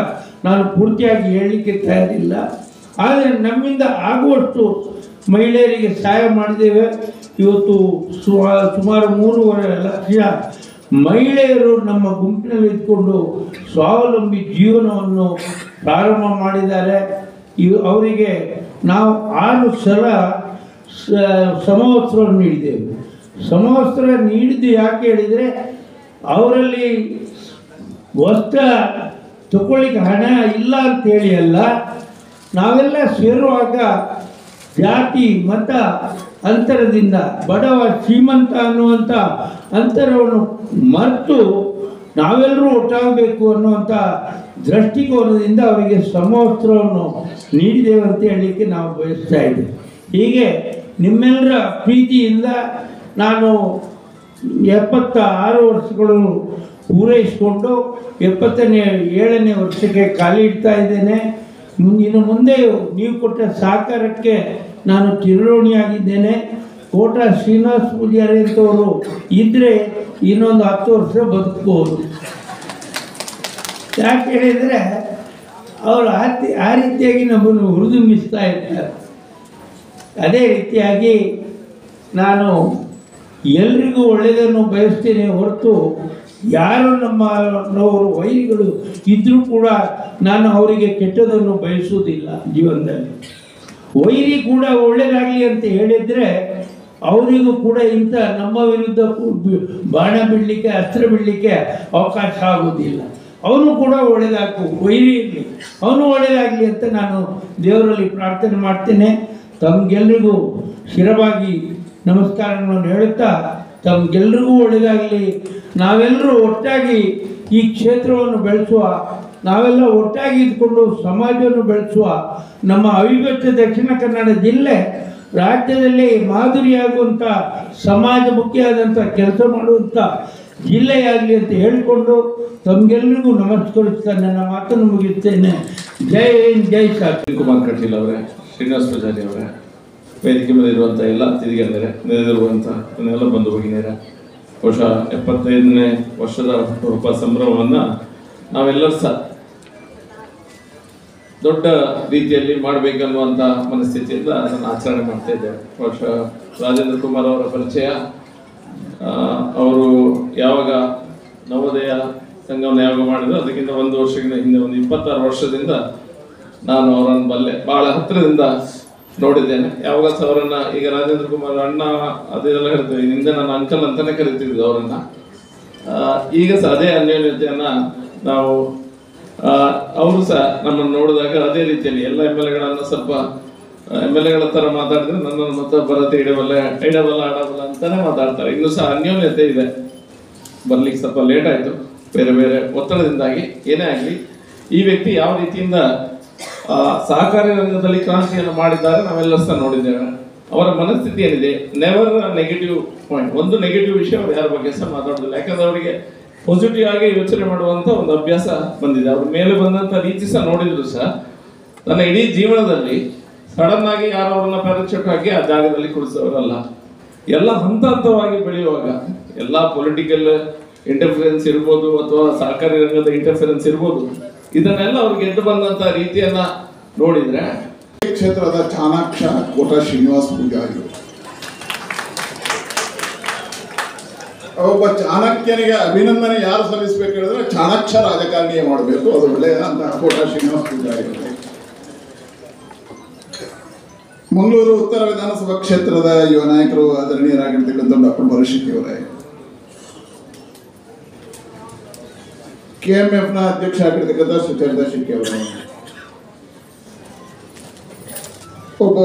S5: ನಾನು ಪೂರ್ತಿಯಾಗಿ ಹೇಳಲಿಕ್ಕೆ ತಯಾರಿಲ್ಲ. ಆದರೆ ನಮ್ಮಿಂದ ಆಗುವಷ್ಟು ಮಹಿಳೆಯರಿಗೆ ಸಹಾಯ ಮಾಡಿದ್ದೇವೆ. ಇವತ್ತು ಸುಮಾರು 3.5 ಲಕ್ಷ ಮಹಿಳೆಯರು ನಮ್ಮ ಗುಂಪಿನಲ್ಲಿ ಇದ್ಕೊಂಡು ಸ್ವಾವಲಂಬಿ ಜೀವನವನ್ನು ಪ್ರಾರಂಭ ಮಾಡಿದ್ದಾರೆ. ಅವರಿಗೆ ನಾವು 6 ಸಲ ಸಮವಸ್ತ್ರವನ್ನು ನೀಡಿದ್ದೇವೆ. ಸಮವಸ್ತ್ರ ನೀಡಿದ್ದು ಯಾಕೆ ಹೇಳಿದರೆ, ಅವರಲ್ಲಿ ವಸ್ತ್ರ ತಗೊಳ್ಳಿಕ್ಕೆ ಹಣ ಇಲ್ಲ ಅಂತೇಳಿ ಅಲ್ಲ, ನಾವೆಲ್ಲ ಸೇರುವಾಗ ಜಾತಿ ಮತ ಅಂತರದಿಂದ ಬಡವ ಶ್ರೀಮಂತ ಅನ್ನುವಂಥ ಅಂತರವನ್ನು ಮರೆತು ನಾವೆಲ್ಲರೂ ಒಟ್ಟಾಗಬೇಕು ಅನ್ನುವಂಥ ದೃಷ್ಟಿಕೋನದಿಂದ ಅವರಿಗೆ ಸಮವಸ್ತ್ರವನ್ನು ನೀಡಿದ್ದೇವೆ ಅಂತ ಹೇಳಲಿಕ್ಕೆ ನಾವು ಬಯಸ್ತಾ ಇದ್ದೇವೆ. ಹೀಗೆ ನಿಮ್ಮೆಲ್ಲರ ಪ್ರೀತಿಯಿಂದ ನಾನು 76 ವರ್ಷಗಳು ಪೂರೈಸಿಕೊಂಡು 77ನೇ ವರ್ಷಕ್ಕೆ ಕಾಲಿಡ್ತಾ ಇದ್ದೇನೆ. ಇನ್ನು ಮುಂದೆಯೂ ನೀವು ಕೊಟ್ಟ ಸಹಕಾರಕ್ಕೆ ನಾನು ಚಿರಋಣಿಯಾಗಿದ್ದೇನೆ. ಕೋಟ ಶ್ರೀನಿವಾಸ ಪೂಜಾರಿ ಅಂತವರು ಇದ್ದರೆ ಇನ್ನೊಂದು 10 ವರ್ಷ ಬದುಕಬಹುದು. ಯಾಕೆ ಹೇಳಿದರೆ ಅವರು ಆ ರೀತಿಯಾಗಿ ನಮ್ಮನ್ನು ಹುರಿದುಂಬಿಸ್ತಾ ಇರ್ತಾರೆ. ಅದೇ ರೀತಿಯಾಗಿ ನಾನು ಎಲ್ರಿಗೂ ಒಳ್ಳೆಯದನ್ನು ಬಯಸ್ತೇನೆ ಹೊರತು ಯಾರು ನಮ್ಮವರು ವೈರಿಗಳು ಇದ್ದರೂ ಕೂಡ ನಾನು ಅವರಿಗೆ ಕೆಟ್ಟದನ್ನು ಬಯಸುವುದಿಲ್ಲ. ಜೀವನದಲ್ಲಿ ವೈರಿ ಕೂಡ ಒಳ್ಳೆಯದಾಗಲಿ ಅಂತ ಹೇಳಿದರೆ ಅವರಿಗೂ ಕೂಡ ಇಂಥ ನಮ್ಮ ವಿರುದ್ಧ ಬಾಣ ಬಿಡಲಿಕ್ಕೆ, ಅಸ್ತ್ರ ಬಿಡಲಿಕ್ಕೆ ಅವಕಾಶ ಆಗುವುದಿಲ್ಲ. ಅವನು ಕೂಡ ಒಳ್ಳೆಯದಾಗಬೇಕು, ವೈರಿ ಇರಲಿ, ಅವನು ಒಳ್ಳೆಯದಾಗಲಿ ಅಂತ ನಾನು ದೇವರಲ್ಲಿ ಪ್ರಾರ್ಥನೆ ಮಾಡ್ತೇನೆ. ತಮಗೆಲ್ಲರಿಗೂ ಶಿರವಾಗಿ ನಮಸ್ಕಾರಗಳನ್ನು ಹೇಳುತ್ತಾ ತಮಗೆಲ್ಲರಿಗೂ ಒಳ್ಳೆಯದಾಗಲಿ. ನಾವೆಲ್ಲರೂ ಒಟ್ಟಾಗಿ ಈ ಕ್ಷೇತ್ರವನ್ನು ಬೆಳೆಸುವ, ನಾವೆಲ್ಲ ಒಟ್ಟಾಗಿ ಇದ್ಕೊಂಡು ಸಮಾಜವನ್ನು ಬೆಳೆಸುವ, ನಮ್ಮ ಅವಿಭಕ್ತ ದಕ್ಷಿಣ ಕನ್ನಡ ಜಿಲ್ಲೆ ರಾಜ್ಯದಲ್ಲಿ ಮಾದರಿಯಾಗುವಂಥ ಸಮಾಜಮುಖಿಯಾದಂಥ ಕೆಲಸ ಮಾಡುವಂಥ ಜಿಲ್ಲೆಯಾಗಲಿ ಅಂತ ಹೇಳಿಕೊಂಡು ತಮಗೆಲ್ಲರಿಗೂ ನಮಸ್ಕರಿಸ್ತಾ ನನ್ನ ಮಾತನ್ನು ಮುಗಿಸ್ತೇನೆ. ಜೈ ಹಿಂದ್, ಜೈ ಸಾಕು.
S6: ಕುಮಾರ್ ಕಟೀಲ್ ಅವರೇ, ಶ್ರೀನಿವಾಸ ಪೂಜಾರಿ ಅವರೇ, ವೇದಿಕೆ ಮೇಲೆ ಇರುವಂಥ ಎಲ್ಲ ಅತಿಥಿಗಣ್ಯರೇ, ನೆರೆದಿರುವಂಥ ಎಲ್ಲ ಬಂಧು ಭಗಿನಿಯರೇ, ಬಹುಶಃ 75ನೇ ವರ್ಷದ ಹುಟ್ಟುಹಬ್ಬ ಸಂಭ್ರಮವನ್ನು ನಾವೆಲ್ಲರೂ ಸಹ ದೊಡ್ಡ ರೀತಿಯಲ್ಲಿ ಮಾಡಬೇಕನ್ನುವಂಥ ಮನಸ್ಥಿತಿಯಿಂದ ಅದನ್ನು ಆಚರಣೆ ಮಾಡ್ತಾ ಇದ್ದೇವೆ. ಬಹುಶಃ ರಾಜೇಂದ್ರ ಕುಮಾರ್ ಅವರ ಪರಿಚಯ ಅವರು ಯಾವಾಗ ನವೋದಯ ಸಂಘವನ್ನು ಯಾವಾಗ ಮಾಡಿದ್ರು ಅದಕ್ಕಿಂತ ಒಂದು ವರ್ಷಗಳ ಹಿಂದೆ, ಒಂದು 26 ವರ್ಷದಿಂದ ನಾನು ಅವರನ್ನು ಬಲ್ಲೆ, ಬಹಳ ಹತ್ತಿರದಿಂದ ನೋಡಿದ್ದೇನೆ. ಯಾವಾಗ ಸಹ ಅವರನ್ನ, ಈಗ ರಾಜೇಂದ್ರ ಕುಮಾರ್ ಅಣ್ಣ ಅದೆಲ್ಲ ಹೇಳ್ತೇವೆ, ಹಿಂದೆ ನಾನು ಅಂಕಲ್ ಅಂತಾನೆ ಕರಿತಿದ್ದೆ ಅವರನ್ನ. ಈಗ ಸಹ ಅದೇ ಅನ್ಯೋನ್ಯತೆಯನ್ನ ನಾವು ಅವರು ಸಹ ನಮ್ಮನ್ನು ನೋಡಿದಾಗ ಅದೇ ರೀತಿಯಲ್ಲಿ ಎಲ್ಲ MLA ಸ್ವಲ್ಪ MLA ತರ ಮಾತಾಡಿದ್ರೆ ನನ್ನನ್ನು ಮತ್ತೊಬ್ಬರತೆ ಇಡಬಲ್ಲ ಆಡಬಲ್ಲ ಅಂತಾನೆ ಮಾತಾಡ್ತಾರೆ. ಇನ್ನೂ ಸಹ ಅನ್ಯೋನ್ಯತೆ ಇದೆ. ಬರ್ಲಿಕ್ಕೆ ಸ್ವಲ್ಪ ಲೇಟ್ ಆಯ್ತು, ಬೇರೆ ಬೇರೆ ಒತ್ತಡದಿಂದಾಗಿ. ಏನೇ ಆಗಲಿ, ಈ ವ್ಯಕ್ತಿ ಯಾವ ರೀತಿಯಿಂದ ಸಹಕಾರಿ ರಂಗದಲ್ಲಿ ಕ್ರಾಂತಿಯನ್ನು ಮಾಡಿದ್ದಾರೆ ನಾವೆಲ್ಲರೂ ಸಹ ನೋಡಿದ್ದೇವೆ. ಅವರ ಮನಸ್ಥಿತಿ ಏನಿದೆ, ನೆವರ್ ನೆಗೆಟಿವ್ ಪಾಯಿಂಟ್, ಒಂದು ನೆಗೆಟಿವ್ ವಿಷಯ ಅವ್ರು ಯಾರ ಬಗ್ಗೆ ಸಹ ಮಾತಾಡೋದಿಲ್ಲ. ಯಾಕಂದ್ರೆ ಅವರಿಗೆ ಪಾಸಿಟಿವ್ ಆಗಿ ಯೋಚನೆ ಮಾಡುವಂತ ಒಂದು ಅಭ್ಯಾಸ ಬಂದಿದೆ. ಅವ್ರ ಮೇಲೆ ಬಂದಂತ ರೀತಿ ಸಹ ನೋಡಿದ್ರು ಸಹ ನನ್ನ ಇಡೀ ಜೀವನದಲ್ಲಿ ಸಡನ್ ಆಗಿ ಯಾರು ಅವ್ರನ್ನ ಪ್ಯಾರಾಚೂಟ್ ಹಾಕಿ ಆ ಜಾಗದಲ್ಲಿ ಕುಳಿಸೋರಲ್ಲ. ಎಲ್ಲ ಹಂತ ಹಂತವಾಗಿ ಬೆಳೆಯುವಾಗ ಎಲ್ಲ ಪೊಲಿಟಿಕಲ್ ಇಂಟರ್ಫಿರೆನ್ಸ್ ಇರ್ಬೋದು ಅಥವಾ ಸಹಕಾರಿ ರಂಗದ ಇಂಟರ್ಫಿರೆನ್ಸ್ ಇರ್ಬೋದು, ಇದನ್ನೆಲ್ಲ ಅವ್ರಿಗೆ ಎದ್ದು ಬಂದಂತ ರೀತಿಯನ್ನ ನೋಡಿದ್ರೆ
S7: ಕ್ಷೇತ್ರದ ಚಾಣಾಕ್ಷ ಕೋಟ ಶ್ರೀನಿವಾಸ ಪೂಜಾರಿ ಒಬ್ಬ ಚಾಣಕ್ಯನಿಗೆ ಅಭಿನಂದನೆ ಯಾರು ಸಲ್ಲಿಸಬೇಕು ಹೇಳಿದ್ರೆ ಚಾಣಾಕ್ಷ ರಾಜಕಾರಣಿಯೇ ಮಾಡಬೇಕು. ಅದು ಒಳ್ಳೆಯ ಅಂತ ಕೋಟ ಶ್ರೀನಿವಾಸ ಪೂಜಾರಿ. ಮಂಗಳೂರು ಉತ್ತರ ವಿಧಾನಸಭಾ ಕ್ಷೇತ್ರದ ಯುವ ನಾಯಕರು ಆದರಣೀಯರಾಗಿರ್ತಕ್ಕಂಥ ಡಾಕ್ಟರ್ ಭರಶೆಟ್ಟಿ ಅವರೇ, KMF ನ ಅಧ್ಯಕ್ಷ ಆಗಿರ್ತಕ್ಕಂಥ ಸುಚರಿತಾ ಶೆಟ್ಟಿ ಅವರೇ, ಒಬ್ಬ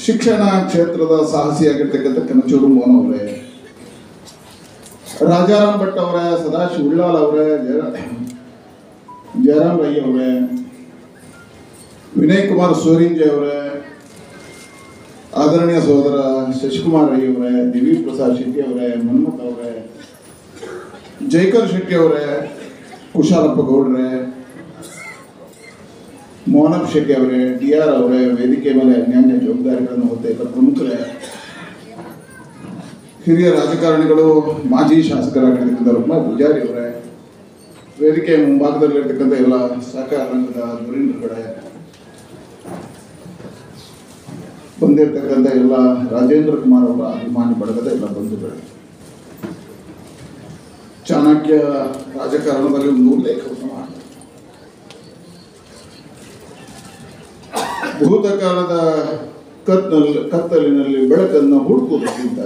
S7: ಶಿಕ್ಷಣ ಕ್ಷೇತ್ರದ ಸಾಹಸಿಯಾಗಿರ್ತಕ್ಕಂಥ ಕನಚೂರು ಮೋಹನ್ ಅವರೇ, ರಾಜಾರಾಮ್ ಭಟ್ ಅವರೇ, ಸದಾಶಿವ ಉಳ್ಳಾಲ್ ಅವರೇ, ಜಯರಾಮ್ ರೈ ಅವರೇ, ವಿನಯ್ ಕುಮಾರ್ ಸೋರಿಂಜೆ ಅವರೇ, ಆದರಣೀಯ ಸಹೋದರ ಶಶಿಕುಮಾರ್ ರೈ ಅವರೇ, ದಿವಿ ಪ್ರಸಾದ್ ಶೆಟ್ಟಿ ಅವರೇ, ಮನ್ಮಥ್ ಅವರೇ, ಜೈಕರ್ ಶೆಟ್ಟಿ ಅವರೇ, ಕುಶಾಲಪ್ಪ ಗೌಡ್ರೆ, ಮೋಹನಪ್ಪ ಶೆಟ್ಟಿ ಅವರೇ, DR ಅವರೇ, ವೇದಿಕೆ ಮೇಲೆ ಅನ್ಯಾನ್ಯ ಜವಾಬ್ದಾರಿಗಳನ್ನು ಹೊತ್ತ ಎಲ್ಲ ಪ್ರಮುಖರೇ, ಹಿರಿಯ ರಾಜಕಾರಣಿಗಳು, ಮಾಜಿ ಶಾಸಕರಾಗಿರ್ತಕ್ಕಂಥ ರತ್ನ ಪೂಜಾರಿ ಅವರೇ, ವೇದಿಕೆ ಮುಂಭಾಗದಲ್ಲಿರ್ತಕ್ಕಂಥ ಎಲ್ಲ ಸಹಕಾರ ರಂಗದ ಧುರೀಣರುಗಳೇ, ಬಂದಿರತಕ್ಕಂಥ ಎಲ್ಲ ರಾಜೇಂದ್ರ ಕುಮಾರ್ ಅವರ ಅಭಿಮಾನಿ ಬಳಗದ ಎಲ್ಲ ಬಂಧುಗಳು, ಚಾಣಕ್ಯ ರಾಜಕಾರಣದಲ್ಲಿ ಒಂದು ಉಲ್ಲೇಖವನ್ನು ಮಾಡಿ ಭೂತಕಾಲದ ಕತ್ತಲಿನಲ್ಲಿ ಬೆಳಕನ್ನು ಹುಡುಕುವುದಕ್ಕಿಂತ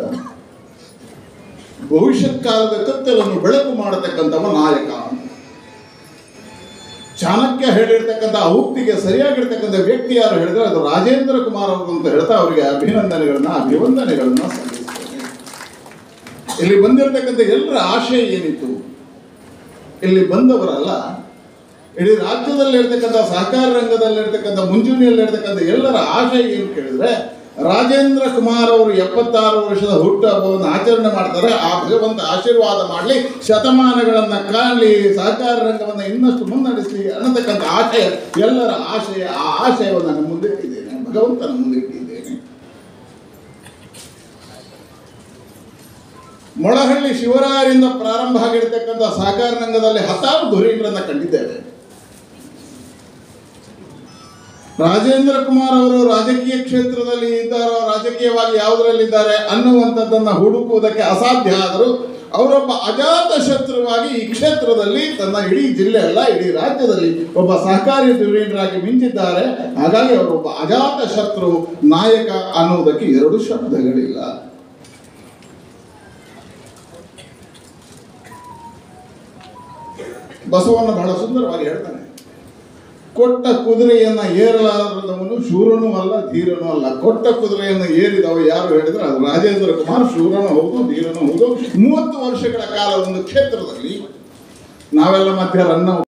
S7: ಭವಿಷ್ಯತ್ ಕಾಲದ ಕತ್ತಲನ್ನು ಬೆಳಕು ಮಾಡತಕ್ಕಂಥವ ನಾಯಕ. ಚಾಣಕ್ಯ ಹೇಳಿರ್ತಕ್ಕಂಥ ಉಕ್ತಿಗೆ ಸರಿಯಾಗಿರ್ತಕ್ಕಂಥ ವ್ಯಕ್ತಿ ಯಾರು ಹೇಳಿದ್ರೆ ಅದು ರಾಜೇಂದ್ರ ಕುಮಾರ್ ಅವರು ಅಂತ ಹೇಳ್ತಾ ಅವರಿಗೆ ಅಭಿವಂದನೆಗಳನ್ನ ಸಲ್ಲಿಸ್ತೇನೆ. ಇಲ್ಲಿ ಬಂದಿರತಕ್ಕಂಥ ಎಲ್ಲರ ಆಶಯ ಏನಿತ್ತು, ಇಲ್ಲಿ ಬಂದವರಲ್ಲ, ಇಡೀ ರಾಜ್ಯದಲ್ಲಿರ್ತಕ್ಕಂಥ ಸಹಕಾರ ರಂಗದಲ್ಲಿರ್ತಕ್ಕಂಥ ಮುಂಚೂಣಿಯಲ್ಲಿರ್ತಕ್ಕಂಥ ಎಲ್ಲರ ಆಶಯ ಏನು ಕೇಳಿದ್ರೆ ರಾಜೇಂದ್ರ ಕುಮಾರ್ ಅವರು 76 ವರ್ಷದ ಹುಟ್ಟುಹಬ್ಬವನ್ನು ಆಚರಣೆ ಮಾಡ್ತಾರೆ. ಆ ಭಗವಂತ ಆಶೀರ್ವಾದ ಮಾಡಲಿ, ಶತಮಾನಗಳನ್ನು ಕಾಣಲಿ, ಸಹಕಾರ ರಂಗವನ್ನು ಇನ್ನಷ್ಟು ಮುನ್ನಡೆಸಲಿ ಅನ್ನತಕ್ಕಂಥ ಆಶಯ ಎಲ್ಲರ ಆಶಯ. ಆ ಆಶಯವನ್ನು ನಾನು ಮುಂದಿಟ್ಟಿದ್ದೇನೆ, ಭಗವಂತನ ಮುಂದಿಟ್ಟಿದ್ದೇನೆ. ಮೊಳಹಳ್ಳಿ ಶಿವರಾಯರಿಂದ ಪ್ರಾರಂಭ ಆಗಿರ್ತಕ್ಕಂಥ ಸಹಕಾರ ರಂಗದಲ್ಲಿ ಹತ್ತಾರು ಧುರೀಣರನ್ನ ಕಂಡಿದ್ದೇವೆ. ರಾಜೇಂದ್ರ ಕುಮಾರ್ ಅವರು ರಾಜಕೀಯ ಕ್ಷೇತ್ರದಲ್ಲಿ ಇದ್ದಾರೋ, ರಾಜಕೀಯವಾಗಿ ಯಾವುದರಲ್ಲಿದ್ದಾರೆ ಅನ್ನುವಂಥದ್ದನ್ನು ಹುಡುಕುವುದಕ್ಕೆ ಅಸಾಧ್ಯ ಆದರೂ ಅವರೊಬ್ಬ ಅಜಾತ ಶತ್ರುವಾಗಿ ಈ ಕ್ಷೇತ್ರದಲ್ಲಿ ತನ್ನ ಇಡೀ ಜಿಲ್ಲೆ ಅಲ್ಲ ಇಡೀ ರಾಜ್ಯದಲ್ಲಿ ಒಬ್ಬ ಸಹಕಾರಿ ಧುರೀಣರಾಗಿ ಮಿಂಚಿದ್ದಾರೆ. ಹಾಗಾಗಿ ಅವರೊಬ್ಬ ಅಜಾತ ಶತ್ರು ನಾಯಕ ಅನ್ನುವುದಕ್ಕೆ ಎರಡು ಶಬ್ದಗಳಿಲ್ಲ. ಬಸವಣ್ಣ ಬಹಳ ಸುಂದರವಾಗಿ ಹೇಳ್ತಾನೆ, ಕೊಟ್ಟ ಕುದುರೆಯನ್ನ ಏರಲಾರದವನು ಶೂರನೂ ಅಲ್ಲ ಧೀರನೂ ಅಲ್ಲ. ಕೊಟ್ಟ ಕುದುರೆಯನ್ನು ಏರಿದವ ಯಾರು ಹೇಳಿದ್ರೆ ಅದು ರಾಜೇಂದ್ರ ಕುಮಾರ್. ಶೂರನೂ ಹೌದು, ಧೀರನೂ ಹೌದು. 30 ವರ್ಷಗಳ ಕಾಲ ಒಂದು ಕ್ಷೇತ್ರದಲ್ಲಿ ನಾವೆಲ್ಲ ಮಧ್ಯ ರನ್ನ